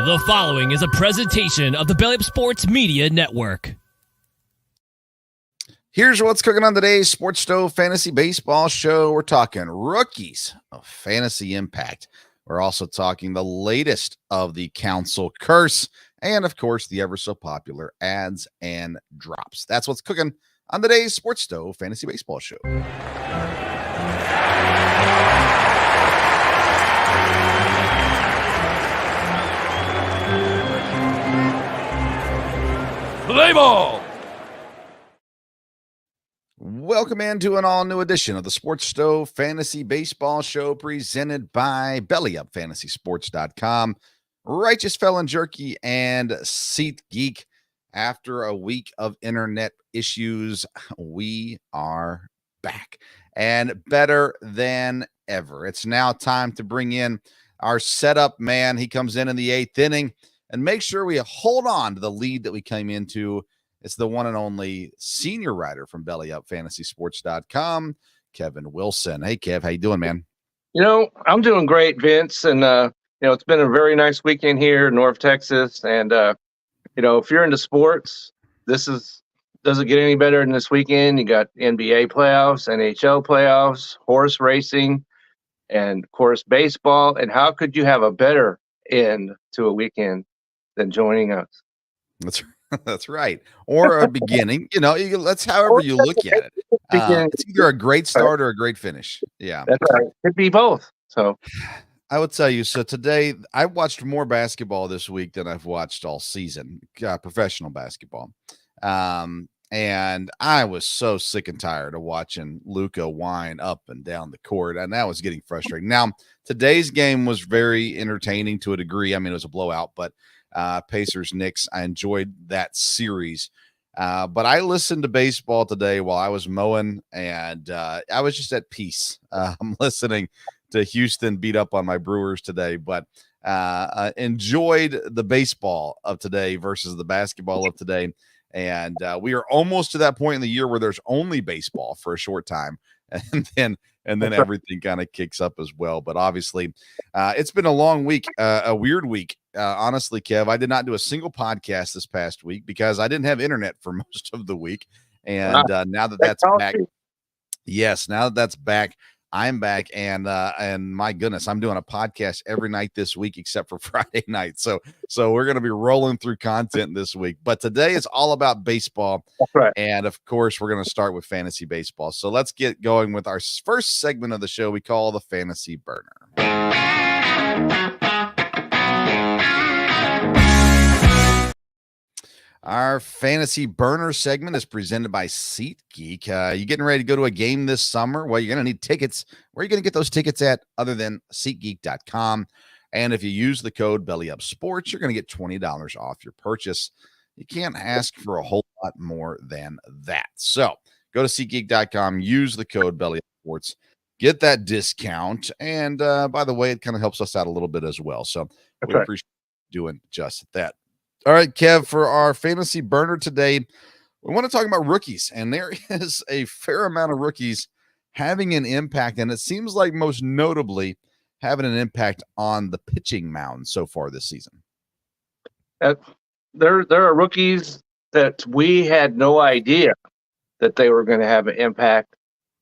The following is a presentation of the Belly Up Sports Media Network. Here's what's cooking on today's Sports Stove Fantasy Baseball Show. We're talking rookies of fantasy impact. We're also talking the latest of the Counsell curse and, of course, the ever so popular ads and drops. That's what's cooking on today's Sports Stove Fantasy Baseball Show. Play ball! Welcome into an all-new edition of the Sports Stove Fantasy Baseball Show presented by BellyUpFantasySports.com, Righteous Felon Jerky, and SeatGeek. After a week of internet issues, we are back and better than ever. It's now time to bring in our setup man. He comes in the eighth inning and make sure we hold on to the lead that we came into. It's the one and only senior writer from BellyUpFantasySports.com, Kevin Wilson. Hey, Kev, how you doing, man? You know, I'm doing great, Vince, and it's been a very nice weekend here in North Texas. And if you're into sports, doesn't get any better than this weekend. You got NBA playoffs, NHL playoffs, horse racing, and of course baseball. And how could you have a better end to a weekend than joining us? That's right. Or a beginning, that's however you look at it. It's either a great start or a great finish. Yeah, that's right. Could be both. So I will tell you. So today I watched more basketball this week than I've watched all season, professional basketball. And I was so sick and tired of watching Luka whine up and down the court, and that was getting frustrating. Now, today's game was very entertaining to a degree. I mean, it was a blowout, but Pacers Knicks, I enjoyed that series. But I listened to baseball today while I was mowing, and I was just at peace. I'm listening to Houston beat up on my Brewers today, but enjoyed the baseball of today versus the basketball of today. And we are almost to that point in the year where there's only baseball for a short time, and then everything kind of kicks up as well. But obviously, it's been a long week, a weird week. Honestly, Kev, I did not do a single podcast this past week because I didn't have internet for most of the week. And now that that's back, now that that's back, I'm back. And my goodness, I'm doing a podcast every night this week except for Friday night. So we're going to be rolling through content this week. But today is all about baseball. That's right. And of course, we're going to start with fantasy baseball. So let's get going with our first segment of the show we call the Fantasy Burner. Our Fantasy Burner segment is presented by SeatGeek. You getting ready to go to a game this summer? Well, you're going to need tickets. Where are you going to get those tickets at other than SeatGeek.com? And if you use the code BellyUpSports, you're going to get $20 off your purchase. You can't ask for a whole lot more than that. So go to SeatGeek.com, use the code BellyUpSports, get that discount. And by the way, it kind of helps us out a little bit as well. So we appreciate doing just that. All right, Kev, for our Fantasy Burner today, we want to talk about rookies, and there is a fair amount of rookies having an impact, and it seems like most notably having an impact on the pitching mound so far this season. There are rookies that we had no idea that they were going to have an impact,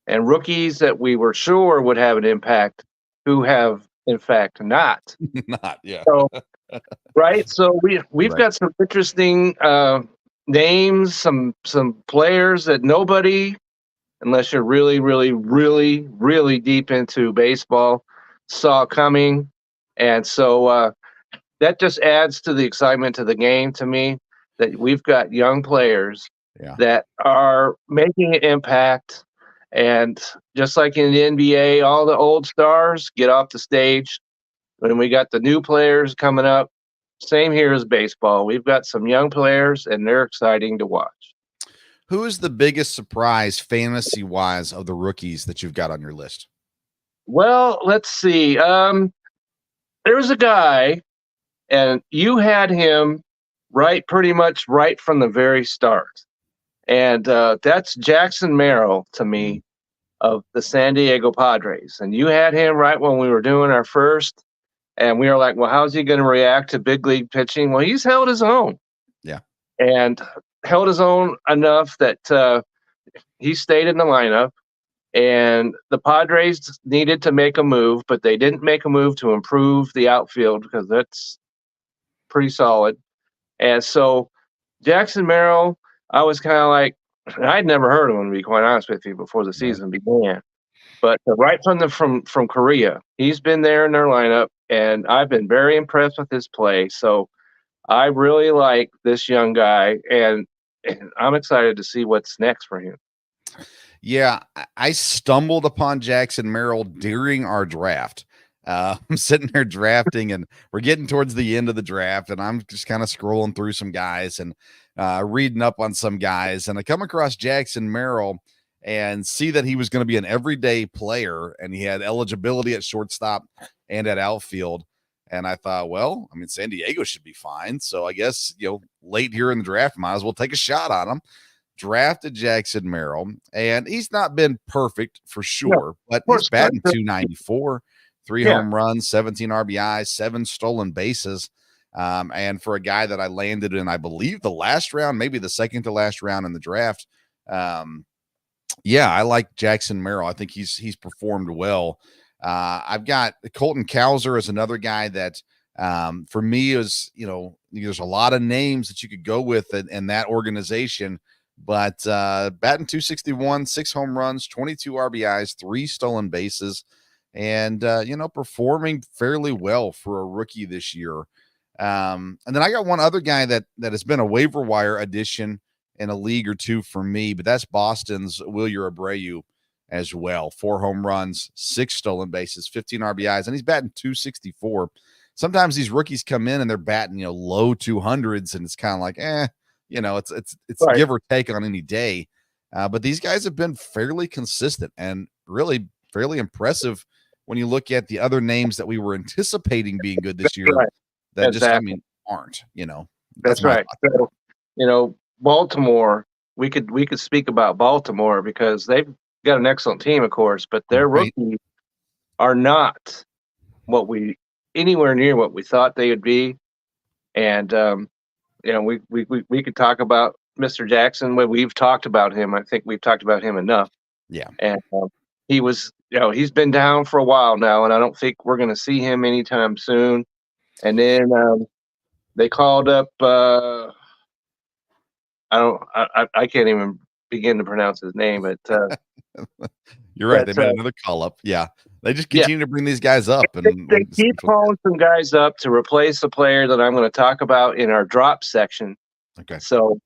and rookies that we were sure would have an impact who have, in fact, not. Not, yeah. So, right. So we've got some interesting names, some players that nobody, unless you're really, really, really, really deep into baseball, saw coming. And so that just adds to the excitement to the game to me, that we've got young players that are making an impact. And just like in the NBA, all the old stars get off the stage. When we got the new players coming up, same here as baseball. We've got some young players, and they're exciting to watch. Who is the biggest surprise fantasy-wise of the rookies that you've got on your list? Well, let's see. There's a guy, and you had him pretty much right from the very start. And that's Jackson Merrill to me of the San Diego Padres. And you had him right when we were doing our first And we were like, well, how's he going to react to big league pitching? Well, he's held his own. Yeah. And held his own enough that he stayed in the lineup. And the Padres needed to make a move, but they didn't make a move to improve the outfield because that's pretty solid. And so Jackson Merrill, I was kind of like, I'd never heard of him, to be quite honest with you, before the season began. But right from Korea, he's been there in their lineup, and I've been very impressed with his play. So I really like this young guy, and I'm excited to see what's next for him. Yeah, I stumbled upon Jackson Merrill during our draft. I'm sitting there drafting, and we're getting towards the end of the draft, and I'm just kind of scrolling through some guys and reading up on some guys, and I come across Jackson Merrill and see that he was going to be an everyday player, and he had eligibility at shortstop and at outfield. And I thought, well, I mean, San Diego should be fine. So I guess, late here in the draft, might as well take a shot on him. Drafted Jackson Merrill, and he's not been perfect for sure, but he's batting .294, 3 home runs, 17 RBIs, 7 stolen bases. And for a guy that I landed in, I believe, the last round, maybe the second to last round in the draft. I like Jackson Merrill. I think he's performed well. I've got Colton Counsell as another guy that for me is, there's a lot of names that you could go with in that organization. But batting .261, 6 home runs, 22 RBIs, 3 stolen bases, and performing fairly well for a rookie this year. And then I got one other guy that has been a waiver wire addition in a league or two for me, but that's Boston's Wilyer Abreu as well. 4 home runs, 6 stolen bases, 15 RBIs, and he's batting .264. Sometimes these rookies come in and they're batting low 200s, and it's kind of like it's right. Give or take on any day. But these guys have been fairly consistent and really fairly impressive when you look at the other names that we were anticipating being good this year. Right. That exactly. Aren't, That's right. So, Baltimore, we could speak about Baltimore because they've got an excellent team, of course, but their rookies are not anywhere near what we thought they would be. And, we could talk about Mr. Jackson. We've talked about him. I think we've talked about him enough. Yeah. And he was, he's been down for a while now, and I don't think we're going to see him anytime soon. And then they called up, I can't even begin to pronounce his name, but you're right. They made another call up. Yeah. They just continue to bring these guys up. And they keep calling some guys up to replace the player that I'm going to talk about in our drop section. Okay. So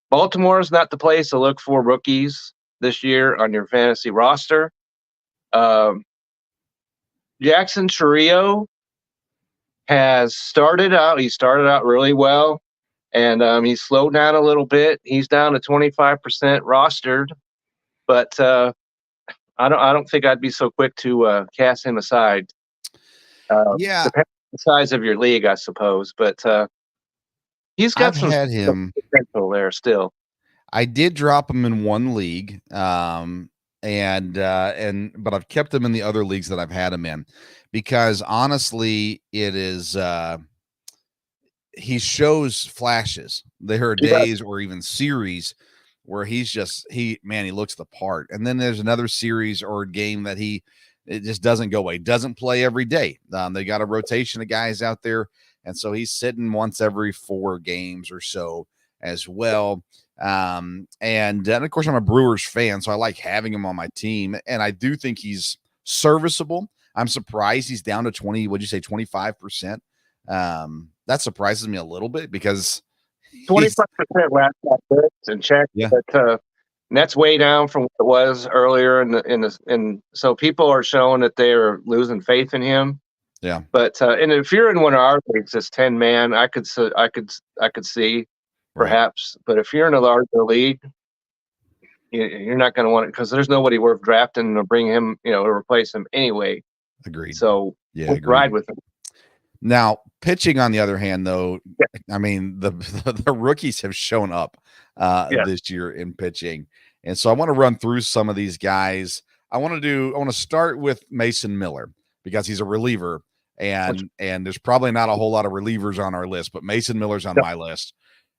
Baltimore is not the place to look for rookies this year on your fantasy roster. Jackson Chourio has started out. He started out really well, and he's slowed down a little bit. He's down to 25% rostered, but I don't think I'd be so quick to cast him aside. Depends on the size of your league, I suppose, but he's got some potential there still. I did drop him in one league, but I've kept him in the other leagues that I've had him in, because honestly, it is he shows flashes. There are days or even series where he looks the part. And then there's another series or game that it just doesn't go away. Doesn't play every day. They got a rotation of guys out there. And so he's sitting once every 4 games or so as well. And of course I'm a Brewers fan, so I like having him on my team. And I do think he's serviceable. I'm surprised he's down to 25%. That surprises me a little bit because 25% last and check, but that's way down from what it was earlier in so people are showing that they are losing faith in him. Yeah, but and if you're in one of our leagues, it's 10 man. I could see perhaps, but if you're in a larger league, you're not going to want it because there's nobody worth drafting to bring him, to replace him anyway. Agreed. So ride with him. Now, pitching on the other hand, though, I mean, the rookies have shown up this year in pitching. And so I want to run through some of these guys. I want to start with Mason Miller because he's a reliever. and there's probably not a whole lot of relievers on our list, but Mason Miller's on my list.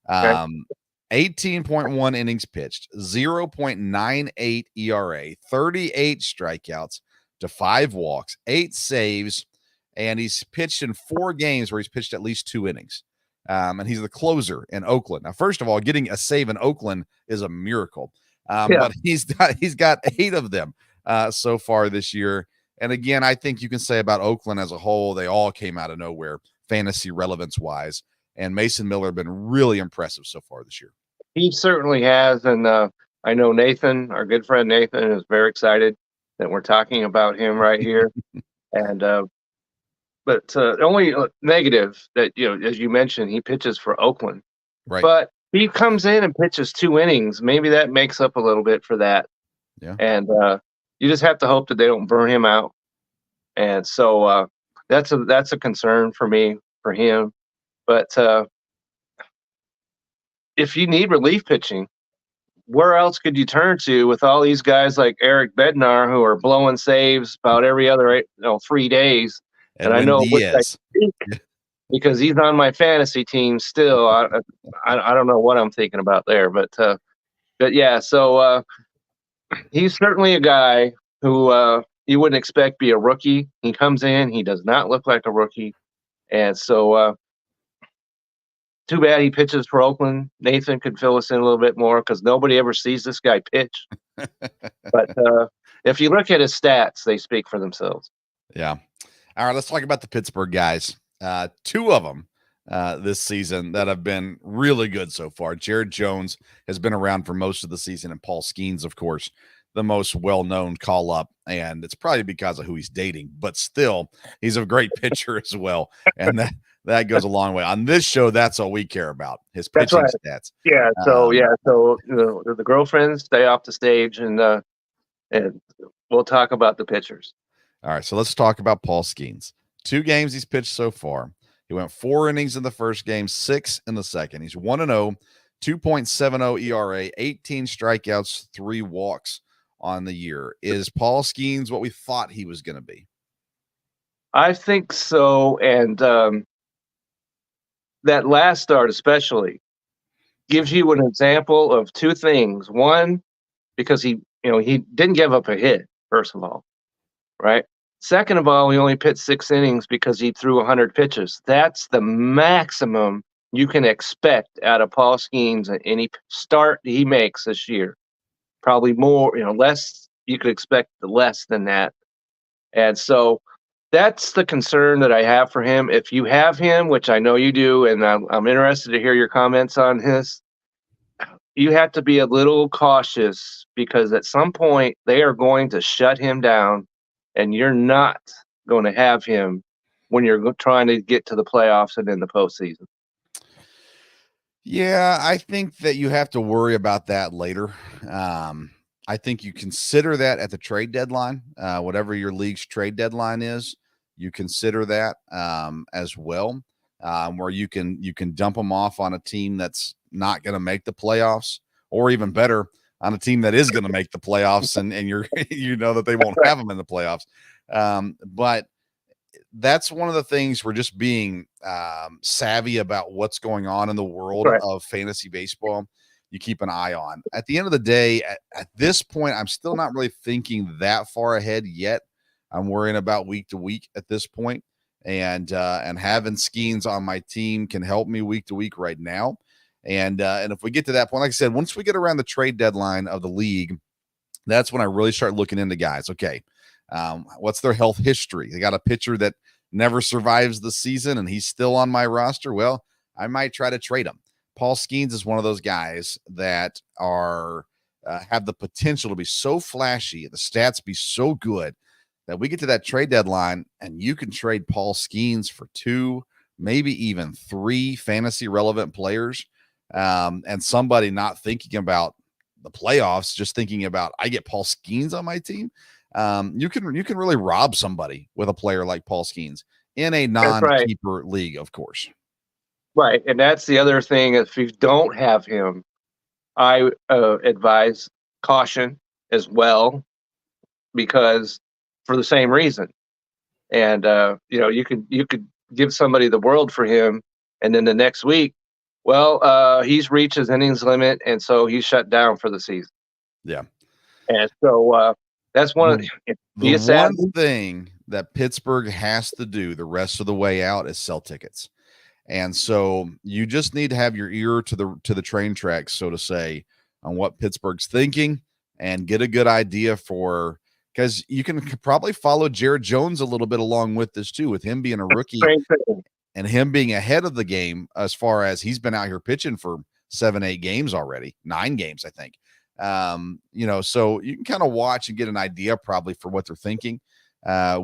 18.1 innings pitched, 0.98 ERA, 38 strikeouts to 5 walks, 8 saves, and he's pitched in 4 games where he's pitched at least 2 innings. And he's the closer in Oakland. Now, first of all, getting a save in Oakland is a miracle. But he's got 8 of them so far this year. And again, I think you can say about Oakland as a whole, they all came out of nowhere, fantasy relevance wise. And Mason Miller have been really impressive so far this year. He certainly has. And I know Nathan, our good friend Nathan, is very excited that we're talking about him right here. And but the only negative that, as you mentioned, he pitches for Oakland. Right. But he comes in and pitches 2 innings. Maybe that makes up a little bit for that. Yeah. And you just have to hope that they don't burn him out. And so that's a concern for me, for him. But if you need relief pitching, where else could you turn to with all these guys like Eric Bednar who are blowing saves about every other 3 days? And I know because he's on my fantasy team still. I don't know what I'm thinking about there, but yeah. So he's certainly a guy who you wouldn't expect be a rookie. He comes in, he does not look like a rookie, and so too bad he pitches for Oakland. Nathan could fill us in a little bit more because nobody ever sees this guy pitch. But if you look at his stats, they speak for themselves. Yeah. All right, let's talk about the Pittsburgh guys. 2 of them this season that have been really good so far. Jared Jones has been around for most of the season, and Paul Skeens, of course, the most well-known call-up, and it's probably because of who he's dating, but still, he's a great pitcher as well, and that goes a long way. On this show, that's all we care about, his pitching stats. Yeah, so the girlfriends stay off the stage, and we'll talk about the pitchers. All right, so let's talk about Paul Skeens. 2 games he's pitched so far. He went 4 innings in the first game, 6 in the second. He's 1-0, 2.70 ERA, 18 strikeouts, 3 walks on the year. Is Paul Skeens what we thought he was going to be? I think so, and that last start especially gives you an example of 2 things. One, because he didn't give up a hit, first of all, right? Second of all, he only pitched 6 innings because he threw 100 pitches. That's the maximum you can expect out of Paul Skeens at any start he makes this year. Probably more, less. You could expect less than that. And so that's the concern that I have for him. If you have him, which I know you do, and I'm interested to hear your comments on this, you have to be a little cautious because at some point they are going to shut him down. And you're not going to have him when you're trying to get to the playoffs and in the postseason. Yeah, I think that you have to worry about that later. I think you consider that at the trade deadline, whatever your league's trade deadline is, you consider that as well, where you can dump them off on a team that's not going to make the playoffs, or even better, on a team that is going to make the playoffs, and you're that they won't have them in the playoffs. But that's one of the things we're just being savvy about what's going on in the world of fantasy baseball. You keep an eye on. At the end of the day, at this point, I'm still not really thinking that far ahead yet. I'm worrying about week to week at this point, and having Skeens on my team can help me week to week right now. And if we get to that point, like I said, once we get around the trade deadline of the league, that's when I really start looking into guys. Okay, what's their health history? They got a pitcher that never survives the season, and he's still on my roster. Well, I might try to trade him. Paul Skeens is one of those guys that are have the potential to be so flashy, the stats be so good that we get to that trade deadline, and you can trade Paul Skeens for 2, maybe even 3 fantasy relevant players. And somebody not thinking about the playoffs, just thinking about, I get Paul Skeens on my team. You can really rob somebody with a player like Paul Skeens in a non-keeper league, of course. Right. And that's the other thing. If you don't have him, I advise caution as well, because for the same reason. And you could give somebody the world for him, and then the next week, well, he's reached his innings limit, and so he's shut down for the season. Yeah. And so that's one of the one thing that Pittsburgh has to do the rest of the way out is sell tickets. And so you just need to have your ear to the train tracks, so to say, on what Pittsburgh's thinking and get a good idea for, because you can probably follow Jared Jones a little bit along with this too, with him being a rookie and him being ahead of the game as far as he's been out here pitching for 7-8 games already, 9 games, I think. So you can kind of watch and get an idea probably for what they're thinking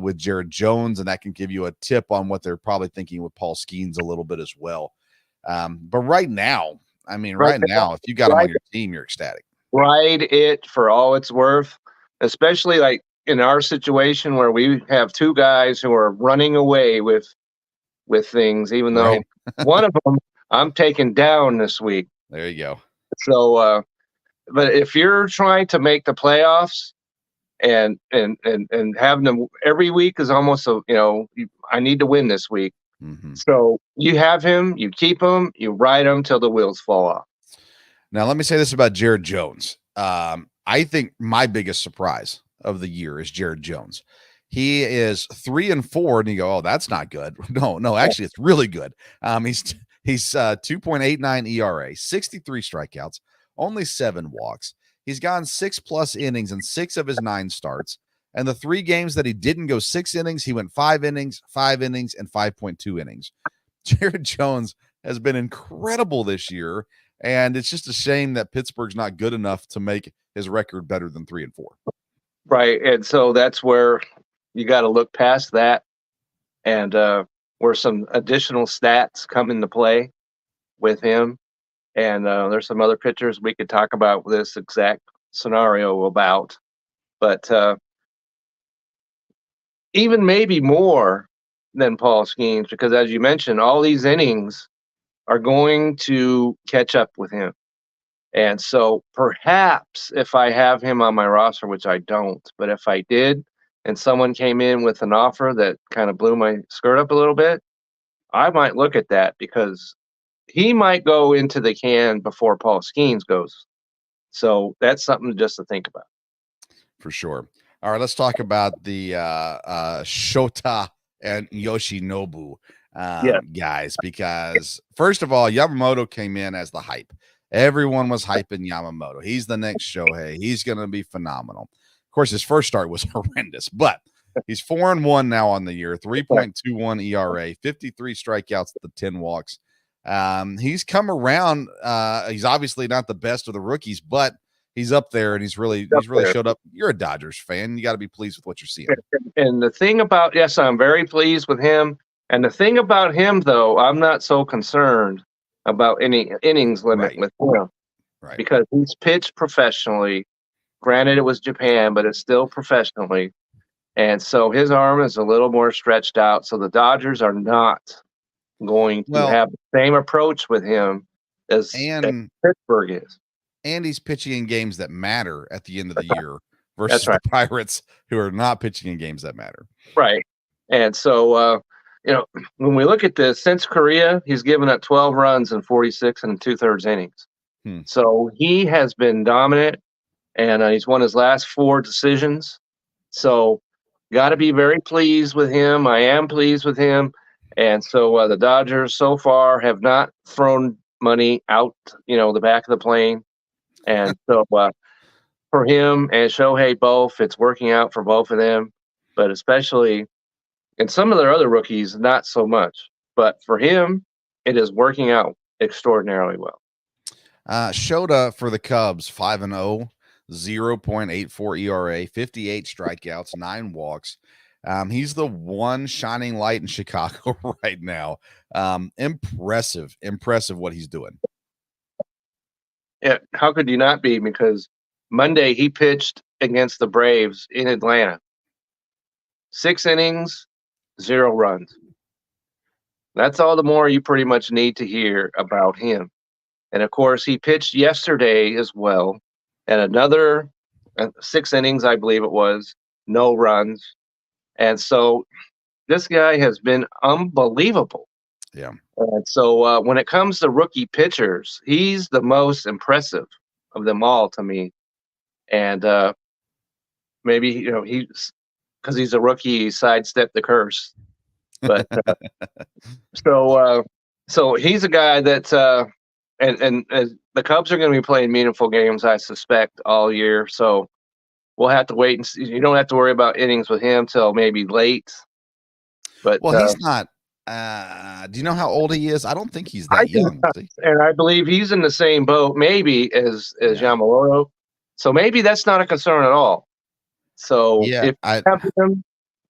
with Jared Jones, and that can give you a tip on what they're probably thinking with Paul Skeens a little bit as well. But right now, if you got him on your team, you're ecstatic. Ride it for all it's worth, especially like in our situation where we have 2 guys who are running away with things, even though one of them I'm taking down this week. There you go. So, but if you're trying to make the playoffs and having them every week is almost I need to win this week. Mm-hmm. So you have him, you keep him, you ride him till the wheels fall off. Now, let me say this about Jared Jones. I think my biggest surprise of the year is Jared Jones. He is 3-4, and you go, "Oh, that's not good." No, actually, it's really good. He's 2.89 ERA, 63 strikeouts, only 7 walks. He's gone 6+ innings in 6 of his 9 starts. And the 3 games that he didn't go 6 innings, he went 5 innings, 5 innings, and 5.2 innings. Jared Jones has been incredible this year, and it's just a shame that Pittsburgh's not good enough to make his record better than 3-4. Right, and so that's where you got to look past that, and where some additional stats come into play with him. And there's some other pitchers we could talk about this exact scenario about, but even maybe more than Paul Skeens, because as you mentioned, all these innings are going to catch up with him. And so perhaps if I have him on my roster, which I don't, but if I did, and someone came in with an offer that kind of blew my skirt up a little bit, I might look at that, because he might go into the can before Paul Skeens goes. So that's something just to think about. For sure. All right, let's talk about the Shota and Yoshinobu guys, because first of all, Yamamoto came in as the hype. Everyone was hyping Yamamoto. He's the next Shohei. He's going to be phenomenal. Of course, his first start was horrendous, but he's 4-1 now on the year, 3.21 ERA, 53 strikeouts, the 10 walks. He's come around. He's obviously not the best of the rookies, but he's up there, and he's really showed up. You're a Dodgers fan. You got to be pleased with what you're seeing. And the thing about, yes, I'm very pleased with him. And the thing about him, though, I'm not so concerned about any innings limit with him, because he's pitched professionally. Granted, it was Japan, but it's still professionally. And so his arm is a little more stretched out. So the Dodgers are not going to have the same approach with him as Pittsburgh is. And he's pitching in games that matter at the end of the year versus the Pirates, who are not pitching in games that matter. Right. And so, when we look at this, since Korea, he's given up 12 runs in 46 and 2/3 innings. So he has been dominant, and he's won his last 4 decisions. So got to be very pleased with him. I am pleased with him. And so the Dodgers so far have not thrown money out, the back of the plane. And so for him and Shohei both, it's working out for both of them. But especially in some of their other rookies, not so much. But for him, it is working out extraordinarily well. Shota for the Cubs, 5-0, 0.84 ERA, 58 strikeouts, 9 walks. He's the one shining light in Chicago right now. Impressive what he's doing. Yeah, how could you not be? Because Monday he pitched against the Braves in Atlanta. 6 innings, 0 runs. That's all the more you pretty much need to hear about him. And of course, he pitched yesterday as well, and another 6 innings, I believe it was, no runs. And so this guy has been unbelievable. Yeah. And so when it comes to rookie pitchers, he's the most impressive of them all to me. And maybe he's because he's a rookie, he sidestepped the curse. But so he's a guy that and the Cubs are going to be playing meaningful games, I suspect, all year. So we'll have to wait and see. You don't have to worry about innings with him till maybe late. But he's not. Do you know how old he is? I don't think he's that young. And I believe he's in the same boat, maybe as Yamamoto. So maybe that's not a concern at all. So yeah,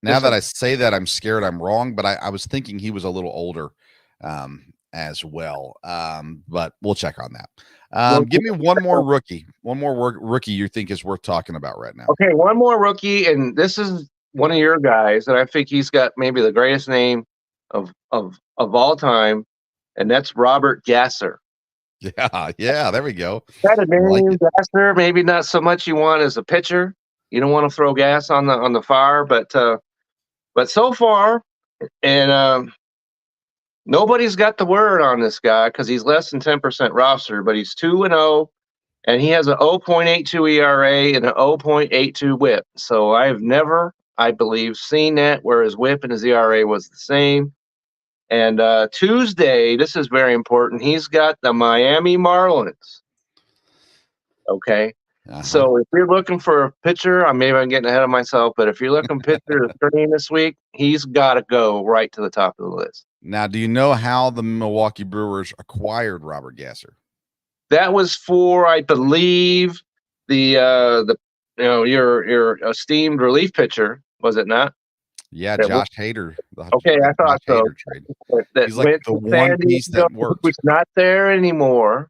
now that I say that, I'm scared I'm wrong, but I was thinking he was a little older as well. But we'll check on that. Give me one more rookie you think is worth talking about right now. Okay, one more rookie, and this is one of your guys, and I think he's got maybe the greatest name of all time, and that's Robert Gasser. Yeah, there we go. Got a name, Gasser. Maybe not so much you want as a pitcher. You don't want to throw gas on the fire, but so far, and nobody's got the word on this guy because he's less than 10% roster, but he's 2-0, and he has an 0.82 ERA and an 0.82 WHIP. So I've never, I believe, seen that where his WHIP and his ERA was the same. And Tuesday, this is very important. He's got the Miami Marlins. Okay. So if you're looking for a pitcher, I'm getting ahead of myself, but if you're looking pitcher to screen this week, he's got to go right to the top of the list. Now, do you know how the Milwaukee Brewers acquired Robert Gasser? That was for, I believe, your esteemed relief pitcher, was it not? Yeah, Josh Hader. Okay, I thought so. Trade. He's like the one piece that works. Which not there anymore.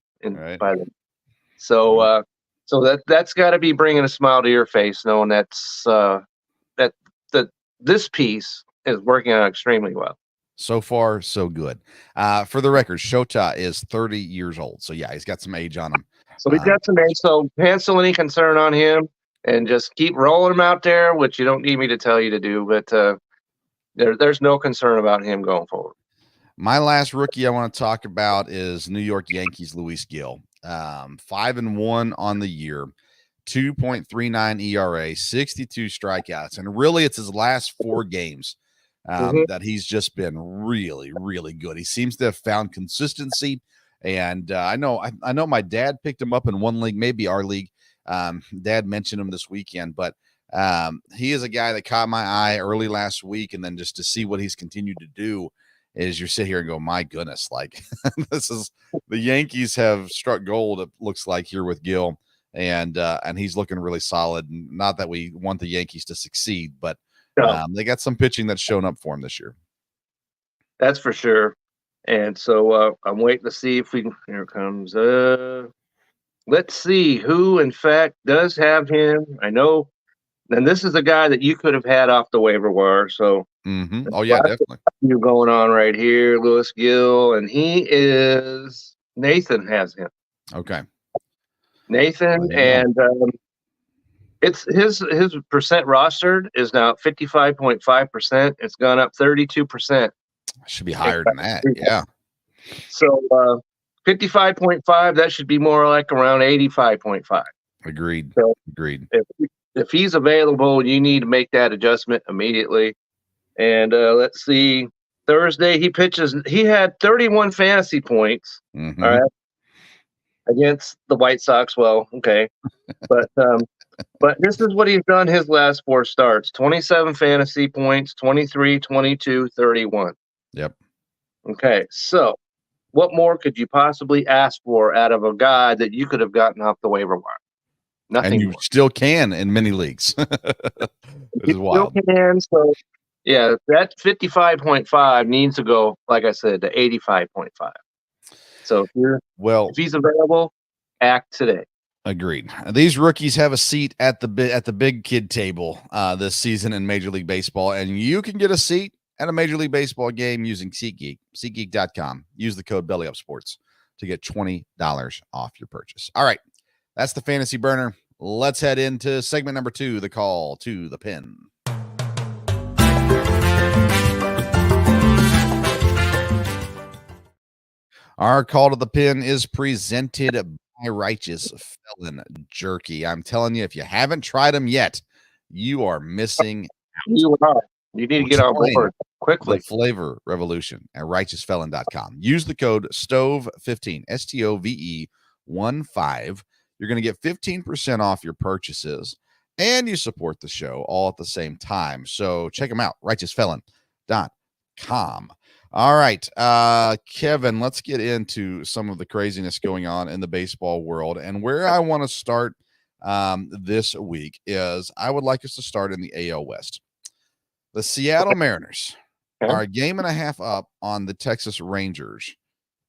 So that's got to be bringing a smile to your face, knowing that this piece is working out extremely well. So far, so good. For the record, Shota is 30 years old. So, yeah, he's got some age on him. So he's got some age. So cancel any concern on him and just keep rolling him out there, which you don't need me to tell you to do. But there's no concern about him going forward. My last rookie I want to talk about is New York Yankees Luis Gil. 5-1 on the year, 2.39 ERA, 62 strikeouts. And really, it's his last 4 games that he's just been really, really good. He seems to have found consistency. And I know my dad picked him up in one league, maybe our league. Dad mentioned him this weekend, but he is a guy that caught my eye early last week. And then just to see what he's continued to do is you sit here and go, my goodness, like this is the Yankees have struck gold. It looks like here with Gil, and he's looking really solid. Not that we want the Yankees to succeed, but they got some pitching that's shown up for him this year. That's for sure. And so I'm waiting to see if here comes, let's see who in fact does have him. I know. And this is a guy that you could have had off the waiver wire. So, oh yeah, definitely. You're going on right here, Luis Gil, and Nathan has him. Okay, Nathan, and it's his percent rostered is now 55.5%. It's gone up 32%. Should be higher than that, yeah. So 55.5, that should be more like around 85.5. Agreed. So agreed. If he's available, you need to make that adjustment immediately. And let's see, Thursday he pitches. He had 31 fantasy points, all right, against the White Sox. Well, okay, but this is what he's done his last 4 starts: 27 fantasy points, 23, 22, 31. Yep. Okay, so what more could you possibly ask for out of a guy that you could have gotten off the waiver wire? Nothing. And you still can in many leagues. This is wild. Still can, so yeah, that 55.5 needs to go, like I said, to 85.5. So if he's available, act today. Agreed. These rookies have a seat at the big kid table this season in Major League Baseball, and you can get a seat at a Major League Baseball game using SeatGeek, SeatGeek.com. Use the code BellyUpSports to get $20 off your purchase. All right. That's the Fantasy Burner. Let's head into segment number 2, the call to the pin. Our call to the pin is presented by Righteous Felon Jerky. I'm telling you, if you haven't tried them yet, you are missing. You are. You need to get on Join board the quickly. flavor revolution at righteousfelon.com. Use the code STOVE15, STOVE15. You're going to get 15% off your purchases, and you support the show all at the same time. So check them out, righteousfelon.com. All right, Kevin, let's get into some of the craziness going on in the baseball world. And where I want to start this week is I would like us to start in the AL West. The Seattle Mariners are a game and a half up on the Texas Rangers.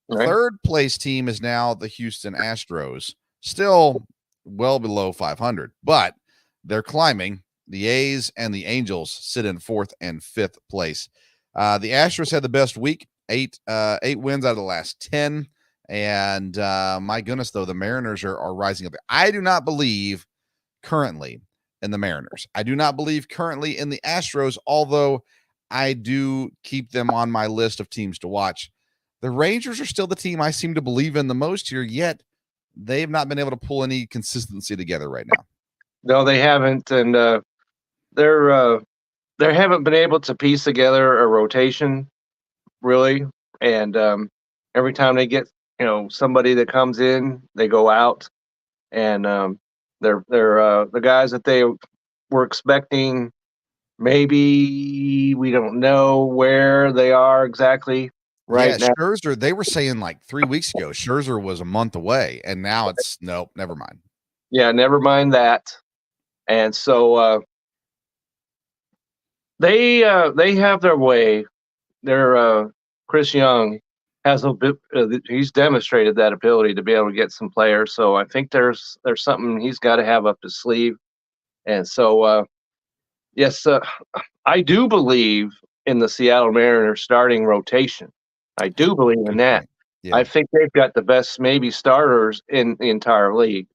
Right. Third place team is now the Houston Astros, still well below 500, but they're climbing. The A's and the Angels sit in fourth and fifth place. The Astros had the best week, eight wins out of the last 10. And my goodness, though, the Mariners are rising up. I do not believe currently in the Mariners. I do not believe currently in the Astros, although I do keep them on my list of teams to watch. The Rangers are still the team I seem to believe in the most here, yet they've not been able to pull any consistency together right now. No, they haven't, and they haven't been able to piece together a rotation really. And every time they get somebody that comes in, they go out, and they're the guys that they were expecting. Maybe we don't know where they are exactly right now. Scherzer, they were saying like 3 weeks ago, Scherzer was a month away, and now it's nope, never mind. Yeah, never mind that. And so they have their way. Their Chris Young has a bit. He's demonstrated that ability to be able to get some players. So I think there's something he's got to have up his sleeve. And so yes, I do believe in the Seattle Mariners starting rotation. I do believe in that. Yeah. I think they've got the best maybe starters in the entire league.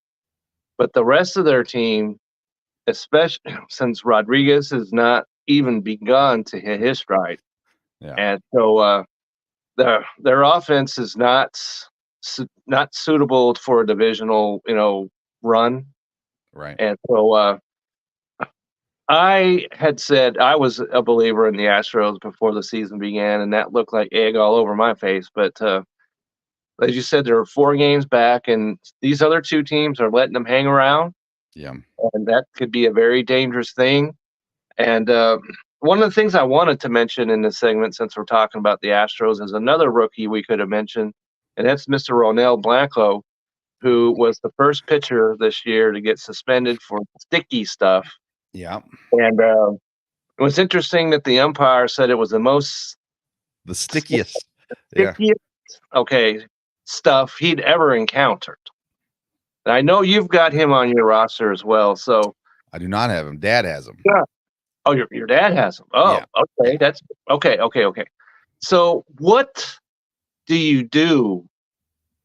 But the rest of their team, especially since Rodriguez has not even begun to hit his stride. Yeah. And so their offense is not suitable for a divisional, run. Right. And so I had said I was a believer in the Astros before the season began, and that looked like egg all over my face. But as you said, there are 4 games back, and these other 2 teams are letting them hang around. Yeah. And that could be a very dangerous thing. And one of the things I wanted to mention in this segment, since we're talking about the Astros, is another rookie we could have mentioned, and that's Mr. Ronel Blanco, who was the first pitcher this year to get suspended for sticky stuff. Yeah. And it was interesting that the umpire said it was the stickiest stuff he'd ever encountered. And I know you've got him on your roster as well. So I do not have him. Dad has him. Yeah. Oh, your dad has him. Oh, yeah. Okay. That's okay. So what do you do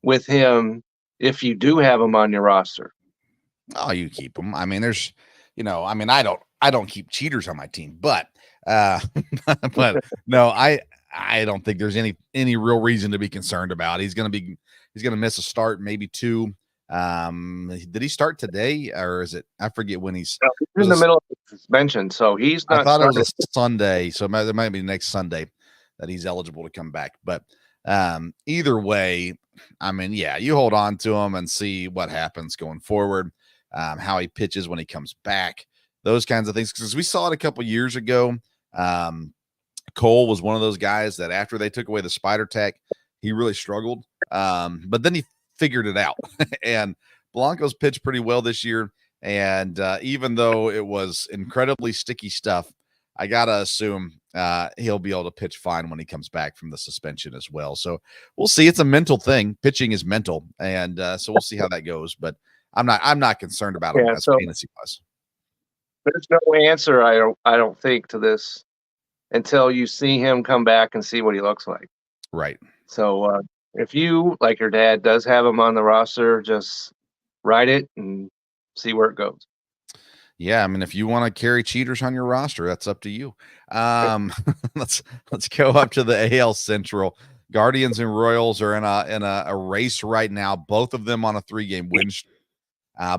with him if you do have him on your roster? Oh, you keep him. I mean, there's, I don't keep cheaters on my team, but but no, I don't think there's any real reason to be concerned about. He's going to miss a start, maybe 2. Did he start today, or is it? I forget when he's in the middle of the suspension, so he's not. I thought it was a Sunday, so it might be next Sunday that he's eligible to come back. But either way, I mean, yeah, you hold on to him and see what happens going forward, how he pitches when he comes back, those kinds of things. Because we saw it a couple years ago. Cole was one of those guys that after they took away the spider tack, he really struggled. But then he figured it out. And Blanco's pitched pretty well this year. And even though it was incredibly sticky stuff, I got to assume he'll be able to pitch fine when he comes back from the suspension as well. So we'll see. It's a mental thing. Pitching is mental. And so we'll see how that goes. But I'm not concerned about him as fantasy-wise. There's no answer, I don't think, to this until you see him come back and see what he looks like. Right. So if you, like your dad, does have him on the roster, just write it and see where it goes. Yeah, I mean, if you want to carry cheaters on your roster, that's up to you. Let's go up to the AL Central. Guardians and Royals are in a race right now. Both of them on a 3-game win streak.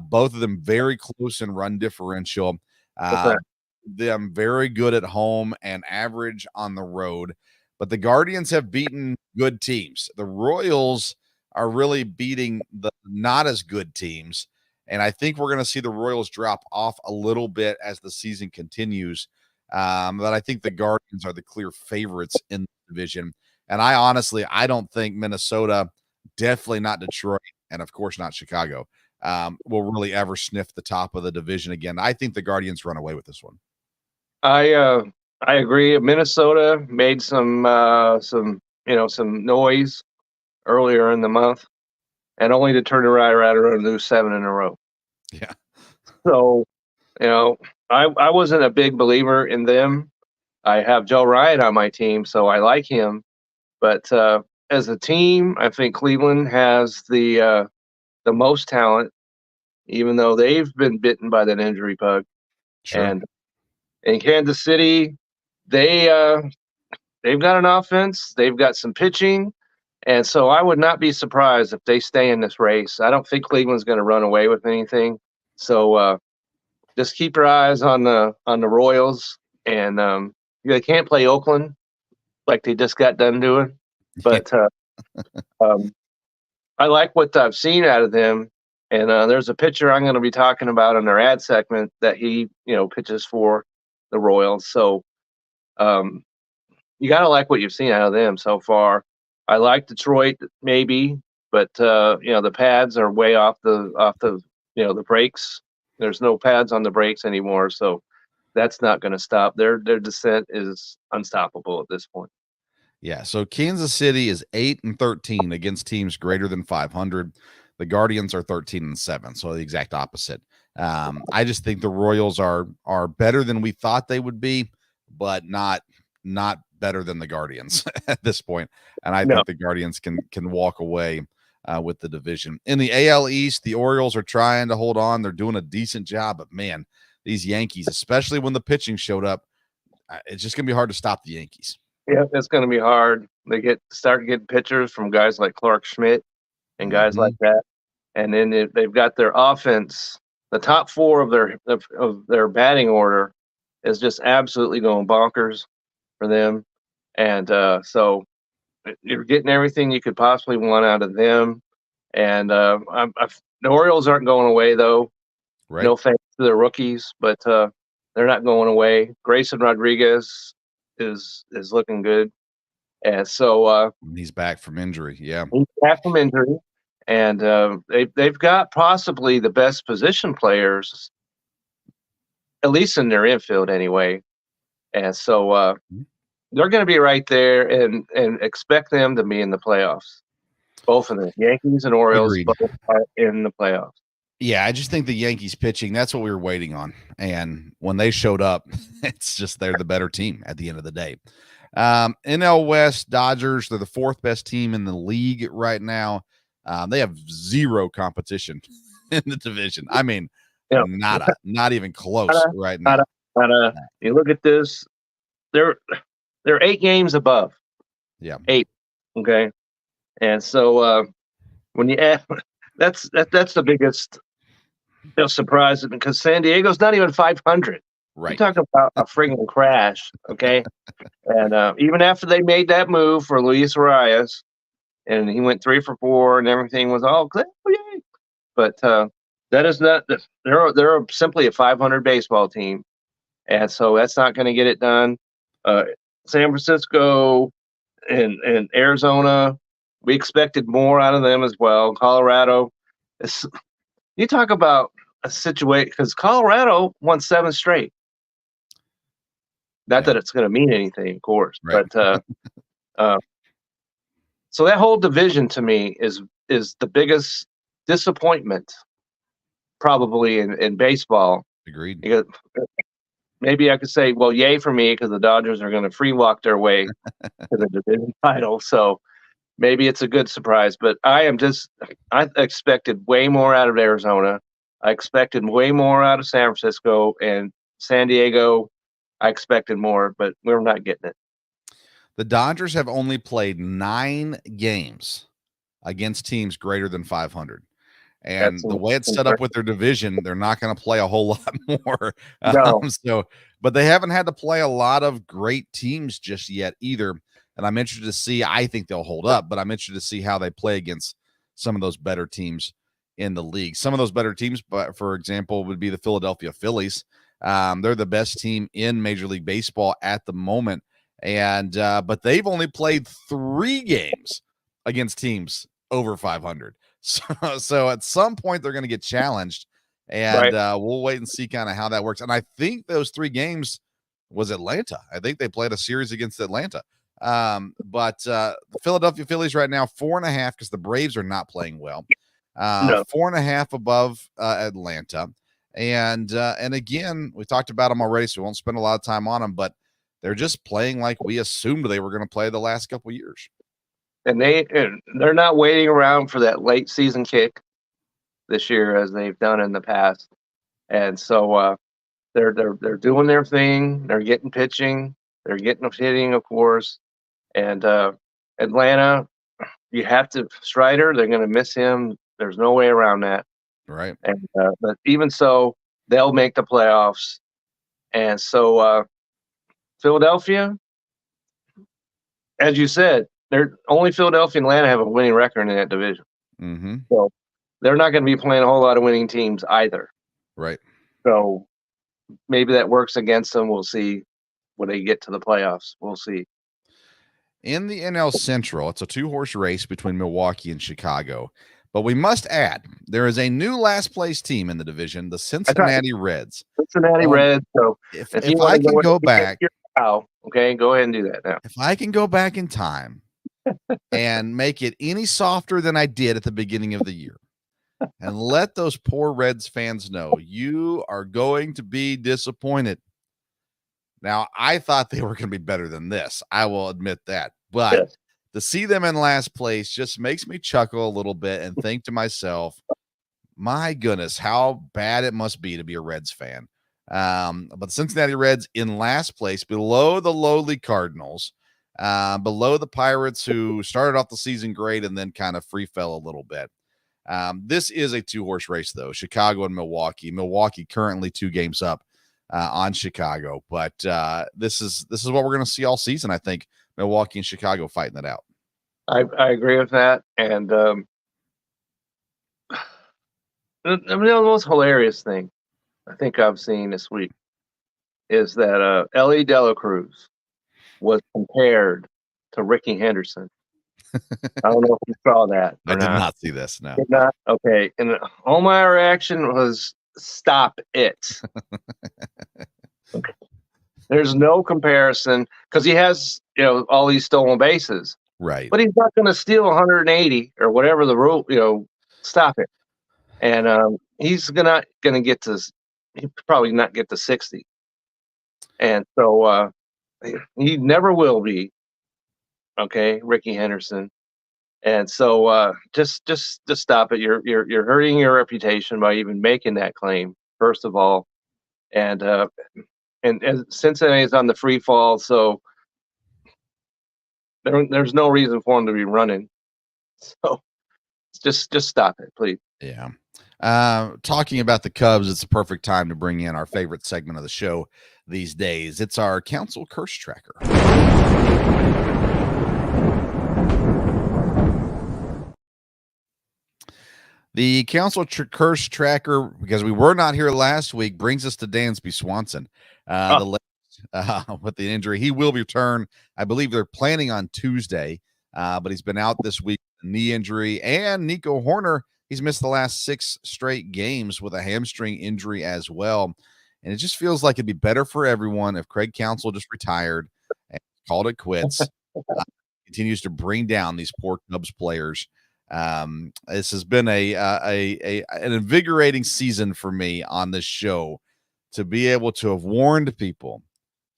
Both of them very close in run differential. Them very good at home and average on the road. But the Guardians have beaten good teams. The Royals are really beating the not as good teams. And I think we're going to see the Royals drop off a little bit as the season continues. But I think the Guardians are the clear favorites in the division. And I don't think Minnesota, definitely not Detroit, and of course not Chicago, will really ever sniff the top of the division again. I think the Guardians run away with this one. I agree. Minnesota made some noise earlier in the month, and only to turn right around and lose 7 in a row. Yeah. So, I wasn't a big believer in them. I have Joe Ryan on my team, so I like him. But as a team, I think Cleveland has the most talent, even though they've been bitten by that injury bug. Sure. And in Kansas City, they've got an offense, they've got some pitching, and so I would not be surprised if they stay in this race. I don't think Cleveland's going to run away with anything. So just keep your eyes on the Royals, and they can't play Oakland like they just got done doing, but I like what I've seen out of them. And there's a pitcher I'm going to be talking about in their ad segment that he, pitches for the Royals. So you got to like what you've seen out of them so far. I like Detroit maybe, but the pads are way off the the brakes. There's no pads on the brakes anymore, so that's not going to stop. Their descent is unstoppable at this point. Yeah, so Kansas City is 8-13 against teams greater than 500. The Guardians are 13-7, so the exact opposite. I just think the Royals are better than we thought they would be, but not better than the Guardians at this point. And I think the Guardians can walk away with the division. In the AL East, the Orioles are trying to hold on. They're doing a decent job, but man, these Yankees, especially when the pitching showed up, it's just going to be hard to stop the Yankees. Yeah, it's going to be hard. They start getting pitchers from guys like Clark Schmidt and guys like that, and then they've got their offense. The top 4 of their batting order is just absolutely going bonkers for them, and so you're getting everything you could possibly want out of them. And the Orioles aren't going away though. Right. No thanks to the rookies, but they're not going away. Grayson Rodriguez is looking good, and so he's back from injury. Yeah, he's back from injury, and they've got possibly the best position players, at least in their infield anyway, and so they're going to be right there, and expect them to be in the playoffs. Both of them, Yankees and Orioles, both are in the playoffs. Yeah, I just think the Yankees pitching, that's what we were waiting on. And when they showed up, it's just they're the better team at the end of the day. NL West, Dodgers, they're the 4th best team in the league right now. They have 0 competition in the division. I mean, nada, not even close right now. You look at this, they're 8 games above. Yeah. 8. Okay. And so when you add, that's the biggest surprise, because San Diego's not even 500. Right. You're talking about a friggin' crash, okay? And even after they made that move for Luis Arias, and he went 3 for 4, and everything was all clear, yay! But that is not. They're simply a 500 baseball team, and so that's not going to get it done. San Francisco and Arizona, we expected more out of them as well. Colorado, you talk about a situation, because Colorado won 7 straight. Not that it's going to mean anything, of course, right. But so that whole division to me is the biggest disappointment probably in baseball. Agreed. Because maybe I could say, well, yay for me, because the Dodgers are going to free walk their way to the division title. So maybe it's a good surprise, but I expected way more out of Arizona. I expected way more out of San Francisco, and San Diego, I expected more, but we're not getting it. The Dodgers have only played 9 games against teams greater than 500. And the way it's set up with their division, they're not going to play a whole lot more. No. But they haven't had to play a lot of great teams just yet either. And I'm interested to see, I think they'll hold up, but I'm interested to see how they play against some of those better teams in the league. Some of those better teams, but for example, would be the Philadelphia Phillies. They're the best team in Major League Baseball at the moment. And but they've only played 3 games against teams over 500. So at some point they're going to get challenged, and we'll wait and see kind of how that works. And I think those 3 games was Atlanta. I think they played a series against Atlanta. But the Philadelphia Phillies right now 4.5 because the Braves are not playing well. 4.5 above Atlanta, and again we talked about them already, so we won't spend a lot of time on them. But they're just playing like we assumed they were going to play the last couple of years. And they're not waiting around for that late season kick this year as they've done in the past. And so they're doing their thing. They're getting pitching. They're getting hitting, of course. And Atlanta, you have to Strider. They're going to miss him. There's no way around that. Right. And but even so, they'll make the playoffs. And so Philadelphia, as you said, they're only Philadelphia and Atlanta have a winning record in that division. Mm-hmm. So they're not going to be playing a whole lot of winning teams either. Right. So maybe that works against them. We'll see when they get to the playoffs. We'll see. In the NL Central, it's a 2-horse race between Milwaukee and Chicago. But we must add, there is a new last place team in the division, the Cincinnati Reds. Cincinnati Reds. So if I can go back, okay, go ahead and do that now. If I can go back in time and make it any softer than I did at the beginning of the year, and let those poor Reds fans know you are going to be disappointed. Now, I thought they were going to be better than this. I will admit that. But to see them in last place just makes me chuckle a little bit and think to myself, my goodness, how bad it must be to be a Reds fan. But the Cincinnati Reds in last place, below the lowly Cardinals, below the Pirates, who started off the season great and then kind of free fell a little bit. This is a 2-horse race, though. Chicago and Milwaukee. Milwaukee currently 2 games up on Chicago, but this is what we're going to see all season. I think Milwaukee and Chicago fighting it out. I agree with that, and the most hilarious thing I think I've seen this week is that Ellie De La Cruz was compared to Ricky Henderson. I don't know if you saw that. I did not see this. No. Did not? Okay. And all my reaction was, stop it. Okay. There's no comparison because he has, all these stolen bases. Right. But he's not going to steal 180 or whatever the rule, stop it. And he's going to get to, he probably not get to 60. And so he never will be. Okay, Ricky Henderson. And so just stop it. You're hurting your reputation by even making that claim, first of all. And Cincinnati is on the free fall, so there's no reason for him to be running. So just stop it, please. Yeah. Talking about the Cubs, it's the perfect time to bring in our favorite segment of the show these days. It's our Counsell Curse Tracker. The Counsell Curse Tracker, because we were not here last week, brings us to Dansby Swanson. With the injury, he will return. I believe they're planning on Tuesday, but he's been out this week, knee injury. And Nico Horner, he's missed the last 6 straight games with a hamstring injury as well. And it just feels like it'd be better for everyone if Craig Counsell just retired and called it quits. Continues to bring down these poor Cubs players. This has been an invigorating season for me on this show, to be able to have warned people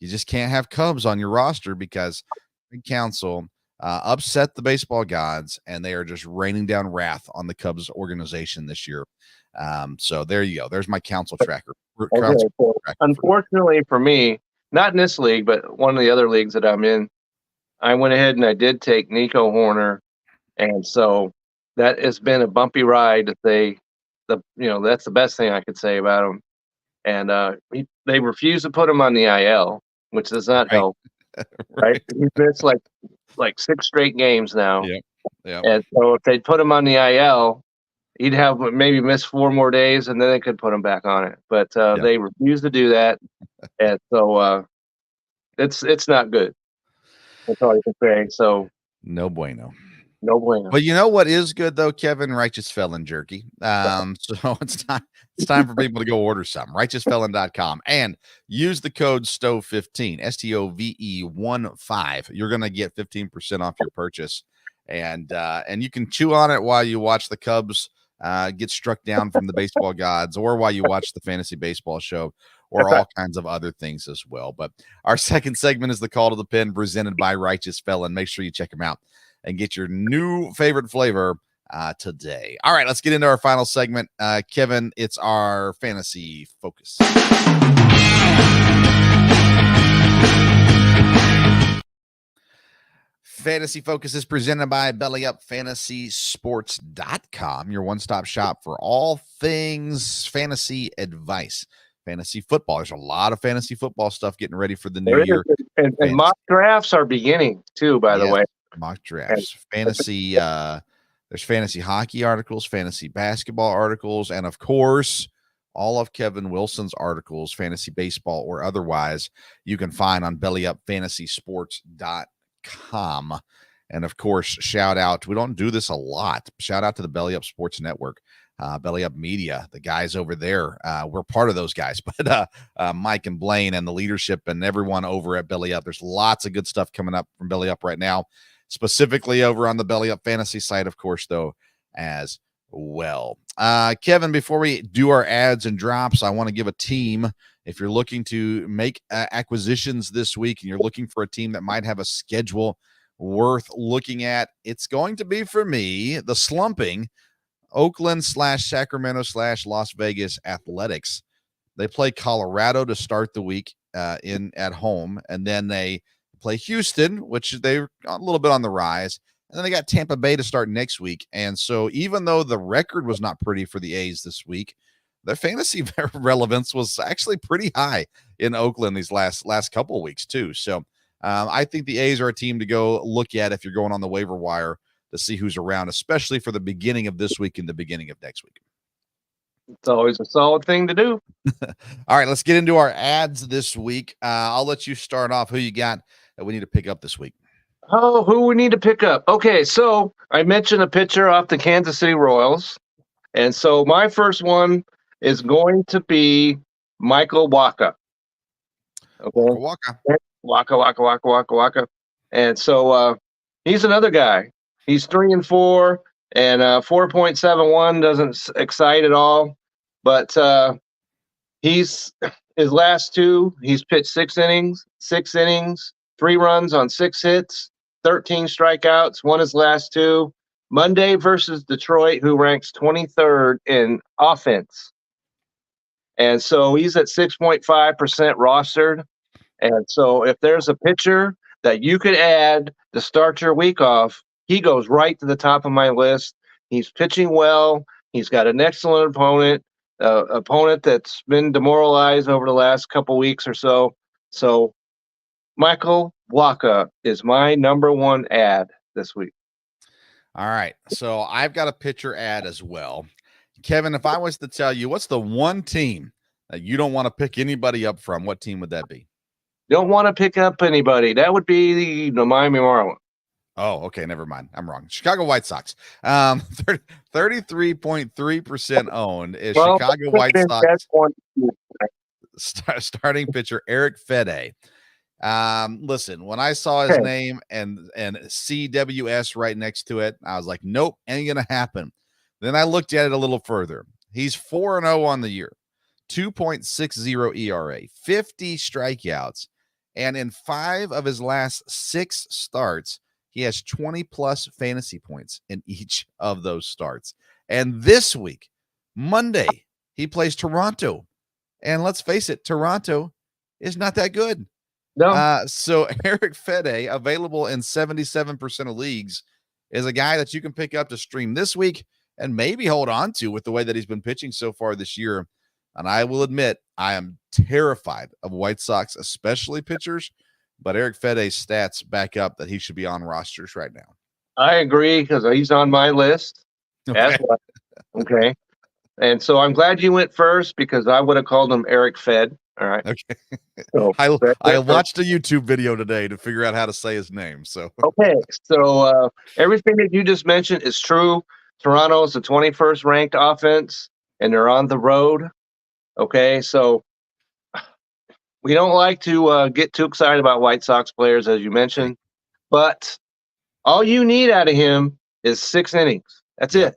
you just can't have Cubs on your roster because Craig Counsell upset the baseball gods, and they are just raining down wrath on the Cubs organization this year. So there you go. There's my Counsell tracker. Unfortunately for me, not in this league, but one of the other leagues that I'm in, I went ahead and I did take Nico Horner, and so that has been a bumpy ride. That's the best thing I could say about him. And they refuse to put him on the IL, which does not Right. help. Right? He's missed like 6 straight games now. Yep. Yep. And so if they put him on the IL, he'd have maybe miss 4 more days, and then they could put him back on it. But they refuse to do that, and so it's not good. That's all you can say. So No bueno. no bueno. But you know what is good though, Kevin? Righteous Felon jerky. So it's time for people to go order some. RighteousFelon.com and use the code STOVE15, STOVE15. You're gonna get 15% off your purchase. And you can chew on it while you watch the Cubs get struck down from the baseball gods, or while you watch the fantasy baseball show, or all kinds of other things as well. But our second segment is the Call to the Pen, presented by Righteous Felon. Make sure you check them out and get your new favorite flavor today. All right, let's get into our final segment. Kevin, it's our fantasy focus. Fantasy Focus is presented by BellyUpFantasySports.com, your one-stop shop for all things fantasy advice. Fantasy football. There's a lot of fantasy football stuff getting ready for the new year. And mock drafts are beginning too, by the way. Mock drafts. Fantasy, there's fantasy hockey articles, fantasy basketball articles, and of course, all of Kevin Wilson's articles, fantasy baseball or otherwise, you can find on BellyUpFantasySports.com. And of course, shout out, we don't do this a lot, shout out to the Belly Up Sports Network, Belly Up Media, the guys over there. We're part of those guys, but Mike and Blaine and the leadership and everyone over at Belly Up, there's lots of good stuff coming up from Belly Up right now, specifically over on the Belly Up Fantasy site, of course, though, as well. Kevin, before we do our ads and drops, I want to give a team. If you're looking to make acquisitions this week and you're looking for a team that might have a schedule worth looking at, it's going to be, for me, the slumping Oakland/Sacramento/Las Vegas Athletics. They play Colorado to start the week at home, and then they play Houston, which they're a little bit on the rise, and then they got Tampa Bay to start next week. And so even though the record was not pretty for the A's this week, their fantasy relevance was actually pretty high in Oakland these last couple of weeks too. So I think the A's are a team to go look at if you're going on the waiver wire to see who's around, especially for the beginning of this week and the beginning of next week. It's always a solid thing to do. All right, let's get into our ads this week. I'll let you start off. Who you got that we need to pick up this week? Oh, who we need to pick up? Okay, so I mentioned a pitcher off the Kansas City Royals. And so my first one is going to be Michael Wacha. Okay. Waka. And so he's another guy. He's 3-4, and 4.71 doesn't excite at all. But his last two, he's pitched 6 innings, 3 runs on 6 hits, 13 strikeouts, won his last 2. Monday versus Detroit, who ranks 23rd in offense. And so he's at 6.5% rostered. And so if there's a pitcher that you could add to start your week off, he goes right to the top of my list. He's pitching well. He's got an excellent opponent that's been demoralized over the last couple weeks or so. So Michael Wacha is my number 1 ad this week. All right. So I've got a pitcher ad as well. Kevin, if I was to tell you what's the one team that you don't want to pick anybody up from, what team would that be? Don't want to pick up anybody. That would be the Miami Marlins. Oh, okay. Never mind. I'm wrong. Chicago White Sox. 33.3% owned is Chicago White Sox starting pitcher Eric Fede. Listen, when I saw his name and CWS right next to it, I was like, nope, ain't gonna happen. Then I looked at it a little further. He's 4-0 on the year, 2.60 ERA, 50 strikeouts, and in 5 of his last 6 starts, he has 20 plus fantasy points in each of those starts. And this week, Monday, he plays Toronto. And let's face it, Toronto is not that good. No. So Eric Fede, available in 77% of leagues, is a guy that you can pick up to stream this week and maybe hold on to with the way that he's been pitching so far this year. And I will admit, I am terrified of White Sox, especially pitchers, but Eric Fede's stats back up that he should be on rosters right now. I agree because he's on my list as well. Okay. And so I'm glad you went first because I would have called him Eric Fed. All right. Okay. So I watched a YouTube video today to figure out how to say his name. So okay. So everything that you just mentioned is true. Toronto is the 21st ranked offense, and they're on the road. Okay. So we don't like to get too excited about White Sox players, as you mentioned, but all you need out of him is 6 innings. That's it.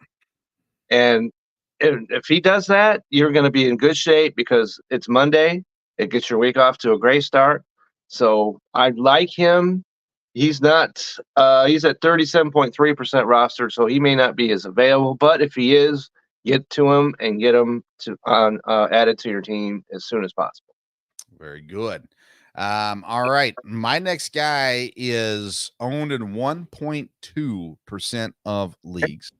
And if he does that, you're going to be in good shape because it's Monday. It gets your week off to a great start. So I like him. He's not. He's at 37.3% roster, so he may not be as available. But if he is, get to him and get him to added to your team as soon as possible. Very good. All right. My next guy is owned in 1.2% of leagues.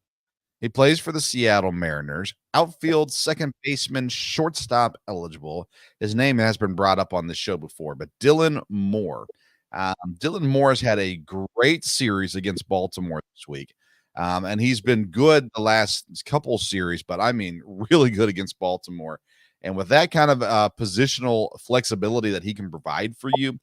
He plays for the Seattle Mariners. Outfield, second baseman, shortstop eligible. His name has been brought up on this show before, but Dylan Moore. Dylan Moore has had a great series against Baltimore this week. And he's been good the last couple series, but I mean, really good against Baltimore. And with that kind of positional flexibility that he can provide for you,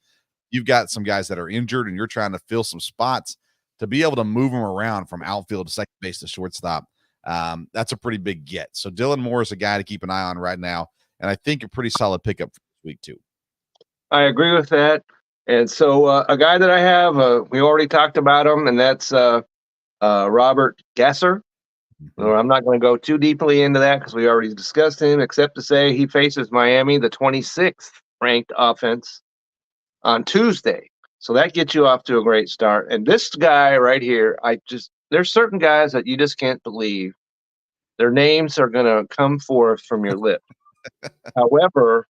you've got some guys that are injured and you're trying to fill some spots to be able to move them around from outfield to second base to shortstop. That's a pretty big get. So Dylan Moore is a guy to keep an eye on right now. And I think a pretty solid pickup for this week too. I agree with that. And so a guy that I have, we already talked about him, and that's Robert Gasser. Well, I'm not going to go too deeply into that because we already discussed him, except to say he faces Miami, the 26th ranked offense, on Tuesday. So that gets you off to a great start. And this guy right here, there's certain guys that you just can't believe their names are going to come forth from your lip. However,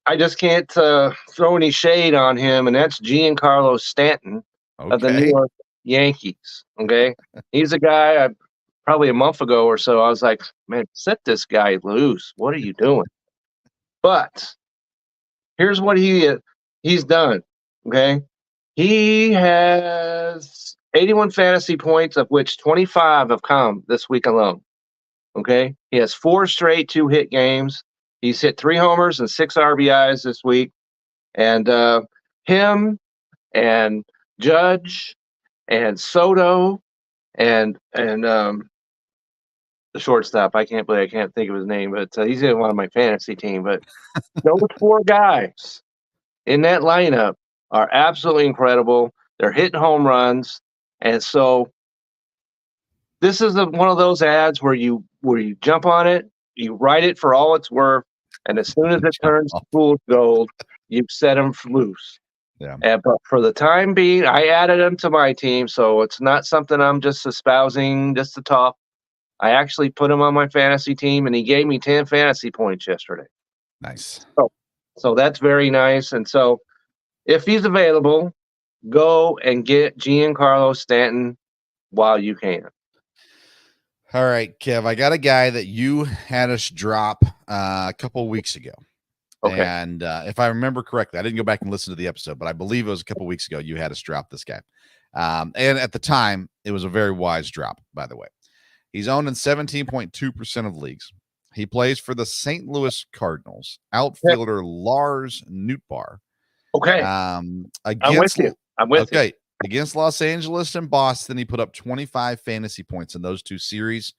I just can't throw any shade on him, and that's Giancarlo Stanton of the New York Yankees. Okay. He's a guy probably a month ago or so, I was like, man, set this guy loose. What are you doing? But here's what he's done. Okay. He has 81 fantasy points, of which 25 have come this week alone. Okay. He has 4 straight 2-hit games. He's hit 3 homers and 6 RBIs this week. And him and Judge and Soto and the shortstop. I can't think of his name, but he's in one of my fantasy team. But those 4 guys in that lineup are absolutely incredible. They're hitting home runs, and so this is one of those ads where you jump on it, you write it for all it's worth, and as soon as it turns fool's gold, you set them loose. Yeah. But for the time being, I added him to my team, so it's not something I'm just espousing just to talk. I actually put him on my fantasy team, and he gave me 10 fantasy points yesterday. Nice. So that's very nice. And so if he's available, go and get Giancarlo Stanton while you can. All right, Kev, I got a guy that you had us drop a couple of weeks ago. Okay. And if I remember correctly, I didn't go back and listen to the episode, but I believe it was a couple of weeks ago you had us drop this guy. And at the time, it was a very wise drop, by the way. He's owned in 17.2% of leagues. He plays for the St. Louis Cardinals. Outfielder Lars Nootbaar. Okay. I'm with you. Against Los Angeles and Boston, he put up 25 fantasy points in those 2 series.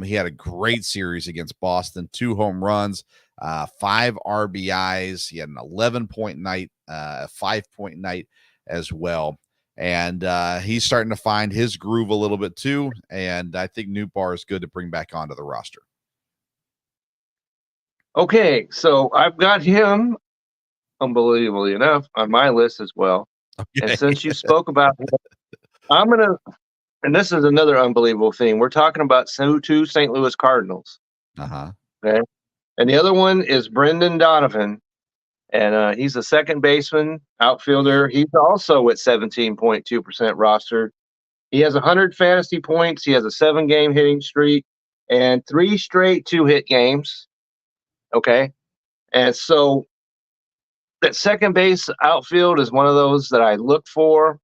He had a great series against Boston, 2 home runs, 5 RBIs. He had an 11-point night, a 5-point night as well. And he's starting to find his groove a little bit too. And I think Nootbaar is good to bring back onto the roster. Okay, so I've got him, unbelievably enough, on my list as well. Okay. And since you spoke about him, I'm going to, and this is another unbelievable thing. We're talking about 2 St. Louis Cardinals. Uh-huh. Okay. And the other one is Brendan Donovan. And he's a second baseman, outfielder. He's also at 17.2% rostered. He has 100 fantasy points. He has a 7-game hitting streak and 3 straight 2-hit games. Okay. And so that second base outfield is one of those that I look for.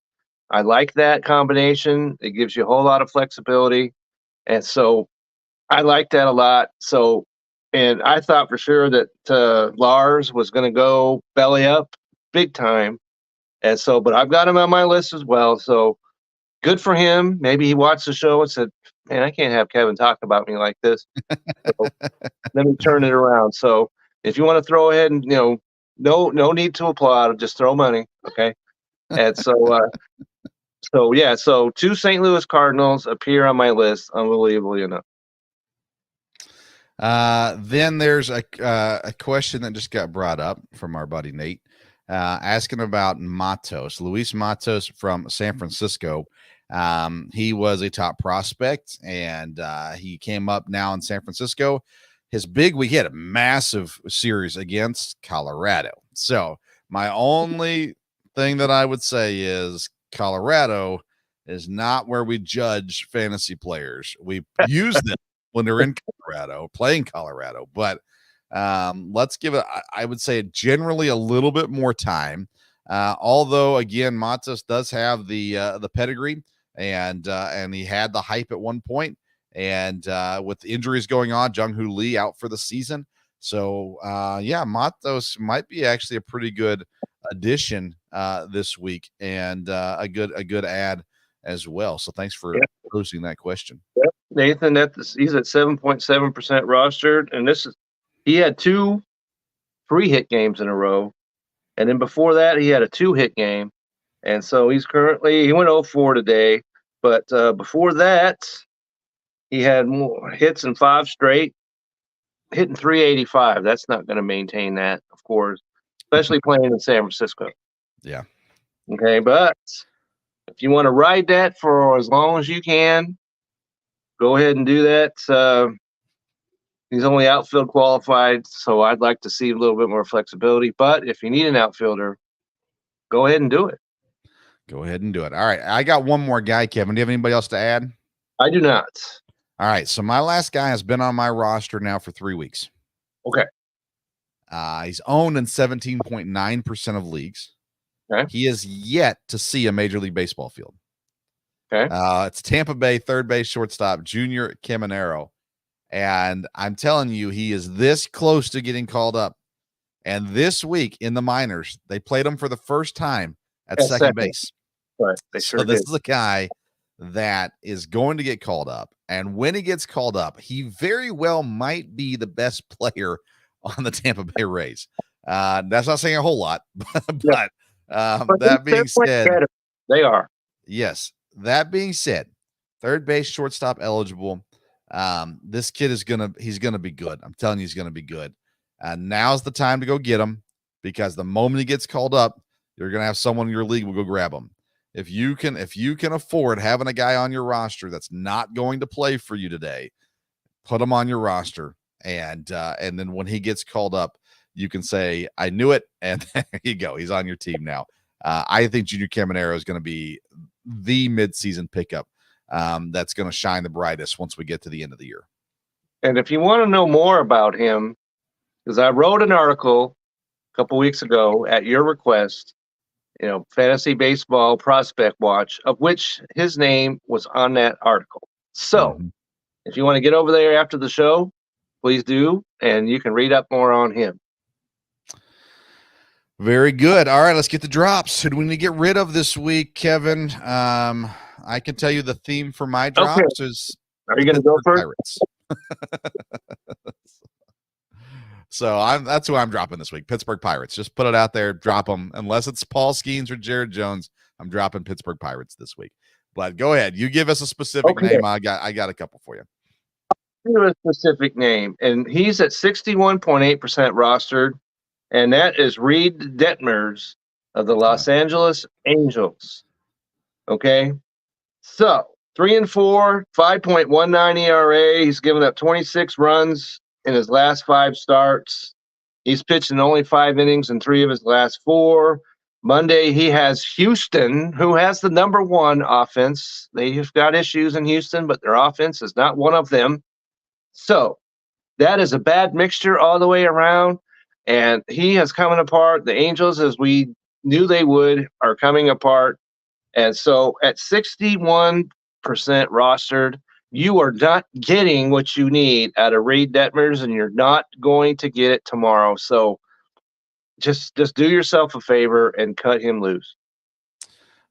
I like that combination. It gives you a whole lot of flexibility. And so I like that a lot. So, and I thought for sure that Lars was going to go belly up big time. And so, but I've got him on my list as well. So good for him. Maybe he watched the show and said, man, I can't have Kevin talk about me like this. So let me turn it around. So if you want to throw ahead and, no need to applaud, just throw money. Okay. And so, so 2 St. Louis Cardinals appear on my list, unbelievably enough. Then there's a question that just got brought up from our buddy Nate, asking about Matos, Luis Matos from San Francisco. He was a top prospect, and he came up now in San Francisco. His big week, he had a massive series against Colorado. So my only thing that I would say is Colorado is not where we judge fantasy players. We use them when they're in Colorado, playing Colorado, but let's give it, I would say, generally a little bit more time. Although again, Matos does have the pedigree, and he had the hype at one point, and with injuries going on, Jung-Hoo Lee out for the season. So Matos might be actually a pretty good addition this week, and a good ad as well. So thanks for posing that question. Yep. Nathan, he's at 7.7% rostered, and he had 2 3-hit games in a row, and then before that he had a 2-hit game, and so he went 0-4 today, but before that he had more hits in 5 straight, hitting 385. That's not going to maintain that, of course, especially playing in San Francisco. Yeah. Okay, but if you want to ride that for as long as you can, go ahead and do that. He's only outfield qualified, so I'd like to see a little bit more flexibility. But if you need an outfielder, go ahead and do it. Go ahead and do it. All right. I got one more guy, Kevin. Do you have anybody else to add? I do not. All right. So my last guy has been on my roster now for 3 weeks. Okay. He's owned in 17.9% of leagues. Okay. He is yet to see a Major League Baseball field. Okay. It's Tampa Bay third base shortstop Junior Caminero. And I'm telling you, he is this close to getting called up. And this week in the minors, they played him for the first time at second base. Right. So this is a guy that is going to get called up. And when he gets called up, he very well might be the best player on the Tampa Bay Rays. That's not saying a whole lot, but that being said, they are. Yes. That being said, third base shortstop eligible. This kid he's gonna be good. I'm telling you, he's gonna be good. Now's the time to go get him, because the moment he gets called up, you're gonna have someone in your league will go grab him. If you can afford having a guy on your roster that's not going to play for you today, put him on your roster, and then when he gets called up, you can say, I knew it, and there you go. He's on your team now. I think Junior Caminero is going to be the midseason pickup that's going to shine the brightest once we get to the end of the year. And if you want to know more about him, because I wrote an article a couple weeks ago at your request, Fantasy Baseball Prospect Watch, of which his name was on that article. So if you want to get over there after the show, please do, and you can read up more on him. Very good. All right, let's get the drops. Who do we need to get rid of this week, Kevin? I can tell you the theme for my drops is. Are you going to go first? Pirates. So that's who I'm dropping this week. Pittsburgh Pirates. Just put it out there. Drop them. Unless it's Paul Skeens or Jared Jones, I'm dropping Pittsburgh Pirates this week. But go ahead. You give us a specific name. I got a couple for you. Give a specific name, and he's at 61.8% rostered, and that is Reed Detmers of the Los Angeles Angels. Okay, so 3-4, 5.19 ERA. He's given up 26 runs in his last 5 starts. He's pitched in only 5 innings in 3 of his last 4. Monday, he has Houston, who has the number 1 offense. They've got issues in Houston, but their offense is not one of them. So that is a bad mixture all the way around, and he is coming apart. The Angels, as we knew they would, are coming apart. And so at 61% rostered, you are not getting what you need out of Reed Detmers, and you're not going to get it tomorrow. So just do yourself a favor and cut him loose.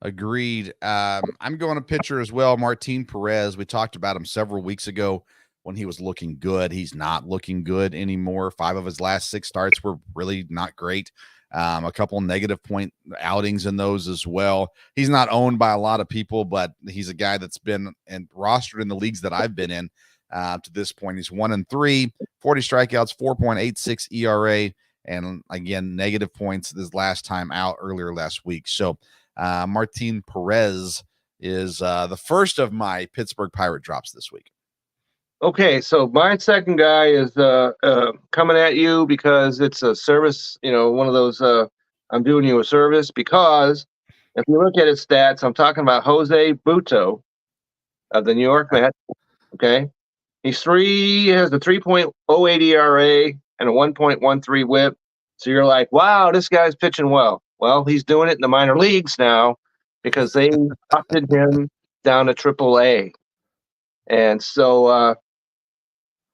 Agreed. I'm going a pitcher as well, Martin Perez. We talked about him several weeks ago when he was looking good. He's not looking good anymore. 5 of his last 6 starts were really not great. A couple negative point outings in those as well. He's not owned by a lot of people, but he's a guy that's been rostered in the leagues that I've been in to this point. He's 1-3, 40 strikeouts, 4.86 ERA, and again, negative points this last time out earlier last week. So Martin Perez is the first of my Pittsburgh Pirate drops this week. Okay, so my second guy is coming at you because it's a service, one of those I'm doing you a service, because if you look at his stats, I'm talking about Jose Butto of the New York Mets. Okay, he has a 3.08 ERA and a 1.13 WHIP. So you're like, wow, this guy's pitching well. Well, he's doing it in the minor leagues now because they opted him down to AAA, and so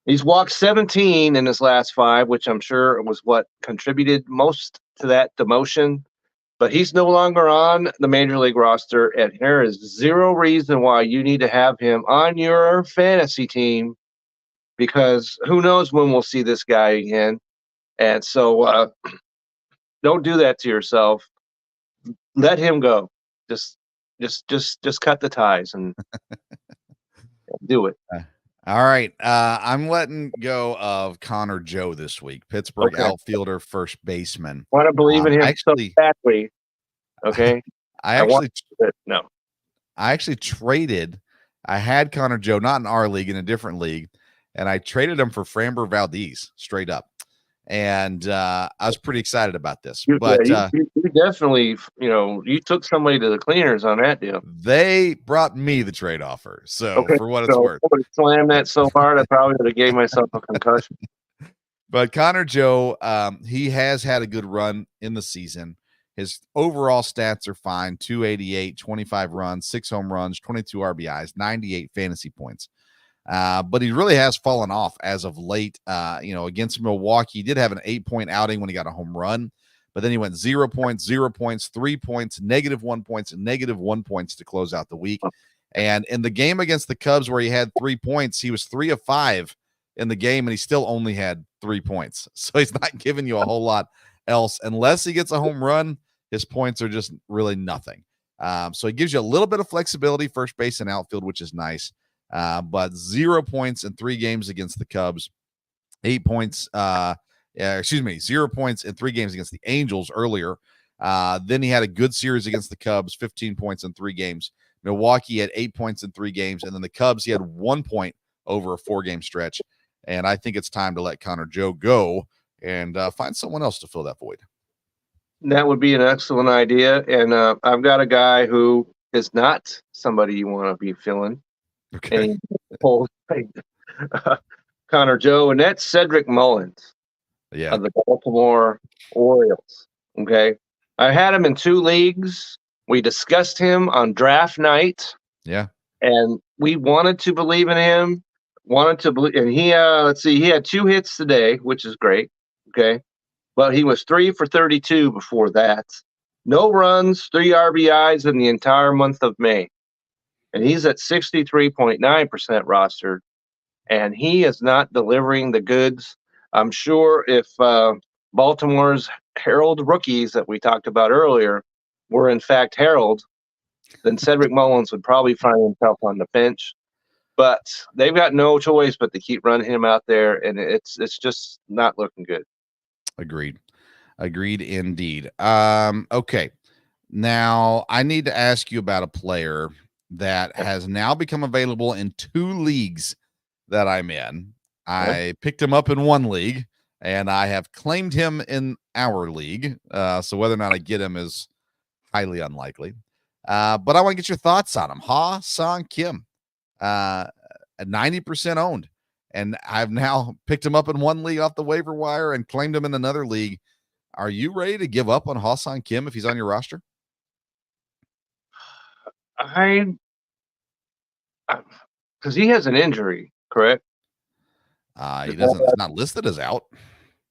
he's walked 17 in his last 5, which I'm sure was what contributed most to that demotion. But he's no longer on the major league roster, and there is zero reason why you need to have him on your fantasy team, because who knows when we'll see this guy again. And so don't do that to yourself. Let him go. Just cut the ties and do it. All right. I'm letting go of Connor Joe this week. Pittsburgh outfielder, first baseman. Want to believe in him actually, so badly. Okay. I actually traded. I had Connor Joe, not in our league, in a different league, and I traded him for Framber Valdez straight up. And I was pretty excited about this. You definitely, you took somebody to the cleaners on that deal. They brought me the trade offer. So for what it's worth, I would slam that so hard I probably would have gave myself a concussion. But Connor Joe, he has had a good run in the season. His overall stats are fine: 288, 25 runs, 6 home runs, 22 RBIs, 98 fantasy points. But he really has fallen off as of late. Against Milwaukee, he did have an 8-point outing when he got a home run, but then he went 0 points, 0 points, 3 points, -1 points, and -1 points to close out the week. And in the game against the Cubs, where he had 3 points, he was 3 of 5 in the game, and he still only had 3 points. So he's not giving you a whole lot else. Unless he gets a home run, his points are just really nothing. So it gives you a little bit of flexibility, first base and outfield, which is nice. But 0 points in 3 games against the Cubs, 8 points, 0 points in 3 games against the Angels earlier. Then he had a good series against the Cubs, 15 points in 3 games. Milwaukee had 8 points in 3 games. And then the Cubs, he had 1 point over a 4-game stretch. And I think it's time to let Connor Joe go and find someone else to fill that void. That would be an excellent idea. And I've got a guy who is not somebody you want to be filling. Okay. Connor Joe, and that's Cedric Mullins of the Baltimore Orioles. Okay. I had him in 2 leagues. We discussed him on draft night. Yeah. And we wanted to believe in him, and he, he had 2 hits today, which is great. Okay. But he was 3 for 32 before that. No runs, 3 RBIs in the entire month of May. And he's at 63.9% rostered, and he is not delivering the goods. I'm sure if Baltimore's Herald rookies that we talked about earlier were in fact Herald, then Cedric Mullins would probably find himself on the bench. But they've got no choice but to keep running him out there, and it's just not looking good. Agreed indeed. Okay. Now I need to ask you about a player that has now become available in 2 leagues that I'm in. I picked him up in 1 league, and I have claimed him in our league. So whether or not I get him is highly unlikely. But I want to get your thoughts on him. Ha-Sung Kim, at 90% owned. And I've now picked him up in one league off the waiver wire and claimed him in another league. Are you ready to give up on Ha-Sung Kim if he's on your roster? Because he has an injury, correct? He doesn't. It's not listed as out.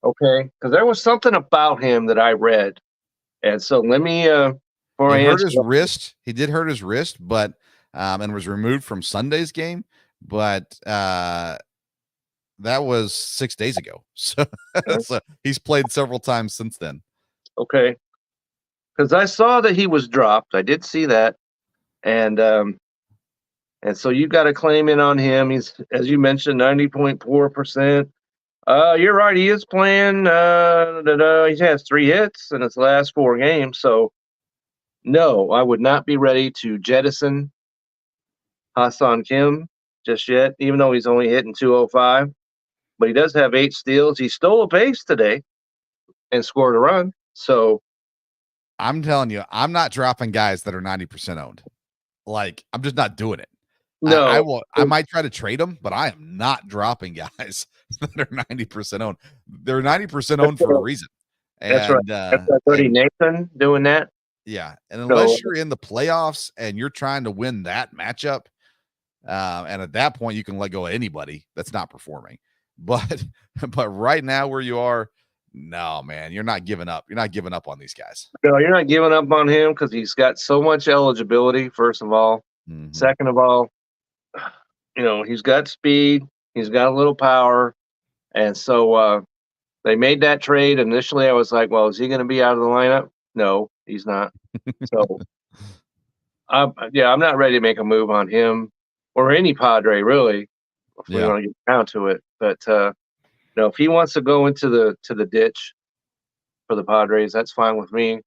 Okay, because there was something about him that I read, and so let me. He hurt his wrist. He did hurt his wrist, but and was removed from Sunday's game. But that was 6 days ago. So, so he's played several times since then. Okay, because I saw that he was dropped. I did see that, and so you got a claim in on him. He's, as you mentioned, 90.4%. You're right. He is playing. He has 3 hits in his last 4 games. So, no, I would not be ready to jettison Ha-Sung Kim just yet, even though he's only hitting 205. But he does have 8 steals. He stole a base today and scored a run. So, I'm telling you, I'm not dropping guys that are 90% owned. Like, I'm just not doing it. no, I will. I might try to trade them, but I am not dropping guys that are 90% owned. They're 90% owned for a reason. That's right. That's our buddy Nathan doing that. Yeah, and unless you're in the playoffs and you're trying to win that matchup, and at that point you can let go of anybody that's not performing. But right now where you are, no, man, you're not giving up. You're not giving up on these guys. No, you're not giving up on him because he's got so much eligibility. First of all, second of all, he's got speed. He's got a little power, and so they made that trade. Initially, I was like, "Well, is he going to be out of the lineup?" No, he's not. So, I'm not ready to make a move on him or any Padre really, if we want to get down to it. But if he wants to go into the ditch for the Padres, that's fine with me.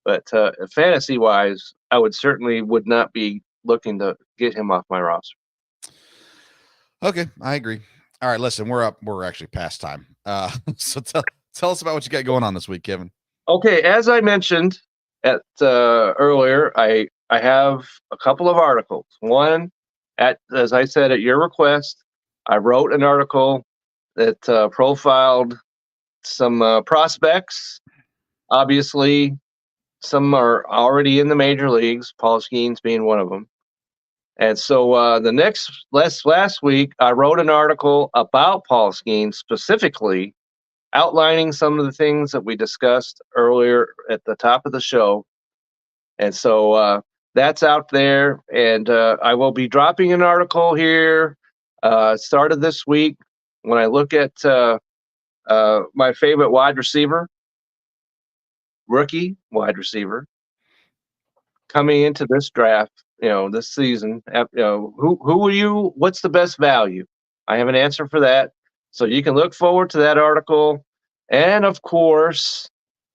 But fantasy wise, I would not be looking to get him off my roster. Okay, I agree. All right, listen, we're actually past time. So tell us about what you got going on this week, Kevin. Okay, as I mentioned earlier, I have a couple of articles. One, as I said, at your request, I wrote an article that profiled some prospects. Obviously, some are already in the major leagues, Paul Skeens being one of them. And so last week, I wrote an article about Paul Skeens specifically, outlining some of the things that we discussed earlier at the top of the show. And so that's out there. And I will be dropping an article here started this week when I look at my favorite rookie wide receiver coming into this draft, this season. What's the best value? I have an answer for that. So you can look forward to that article. And of course,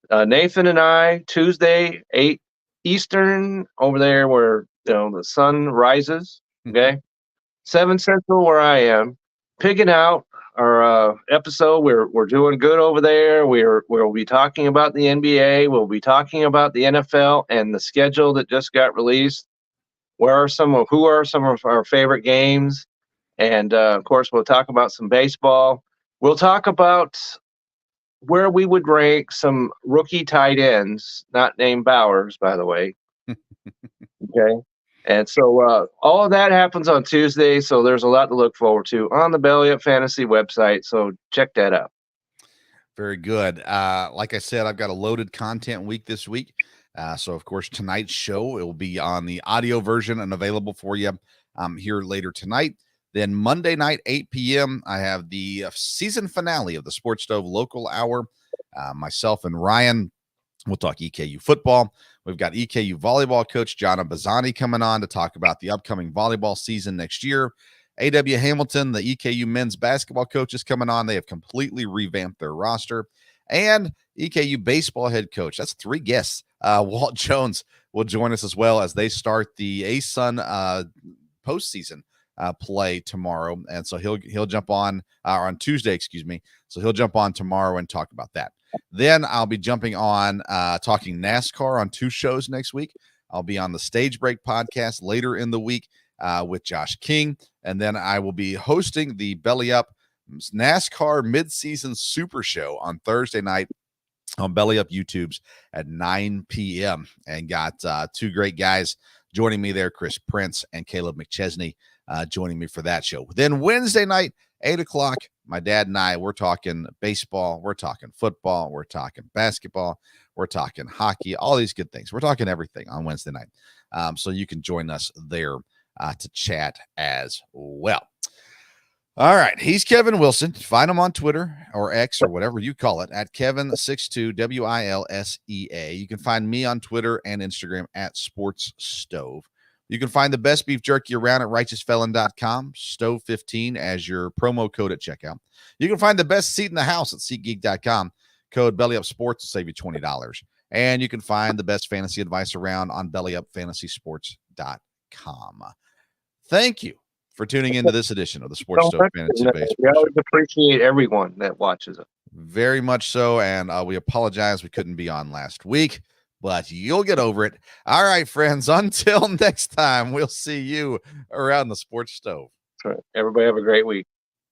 Nathan and I, Tuesday, 8 Eastern, over there where the sun rises, okay? 7 Central where I am, picking out our episode. We're doing good over there. We'll be talking about the NBA. We'll be talking about the NFL and the schedule that just got released. Who are some of our favorite games? And of course, we'll talk about some baseball. We'll talk about where we would rank some rookie tight ends, not named Bowers, by the way. Okay. And so all of that happens on Tuesday. So there's a lot to look forward to on the Belly Up Fantasy website. So check that out. Very good. Like I said, I've got a loaded content week this week. So, of course, tonight's show, it will be on the audio version and available for you here later tonight. Then Monday night, 8 p.m., I have the season finale of the Sports Stove Local Hour. Myself and Ryan will talk EKU football. We've got EKU volleyball coach Jana Bazzani coming on to talk about the upcoming volleyball season next year. A.W. Hamilton, the EKU men's basketball coach, is coming on. They have completely revamped their roster. And EKU baseball head coach. That's 3 guests. Walt Jones will join us as well as they start the ASUN postseason play tomorrow, and so he'll jump on Tuesday, excuse me. So he'll jump on tomorrow and talk about that. Then I'll be jumping on talking NASCAR on 2 shows next week. I'll be on the Stage Break podcast later in the week with Josh King, and then I will be hosting the Belly Up NASCAR Midseason Super Show on Thursday night on Belly Up YouTube's at 9 p.m. and got 2 great guys joining me there, Chris Prince and Caleb McChesney, joining me for that show. Then Wednesday night, 8 o'clock, my dad and I, we're talking baseball, we're talking football, we're talking basketball, we're talking hockey, all these good things. We're talking everything on Wednesday night. So you can join us there to chat as well. All right. He's Kevin Wilson. Find him on Twitter or X or whatever you call it at Kevin62 WILSEA. You can find me on Twitter and Instagram at Sports Stove. You can find the best beef jerky around at righteousfelon.com, Stove15 as your promo code at checkout. You can find the best seat in the house at SeatGeek.com, code BellyUpSports to save you $20. And you can find the best fantasy advice around on BellyUpFantasySports.com. Thank you for tuning into this edition of the Sports Stove Fantasy Baseball. We always appreciate everyone that watches it. Very much so, and we apologize we couldn't be on last week, but you'll get over it. All right, friends, until next time, we'll see you around the Sports Stove. That's right. Everybody have a great week.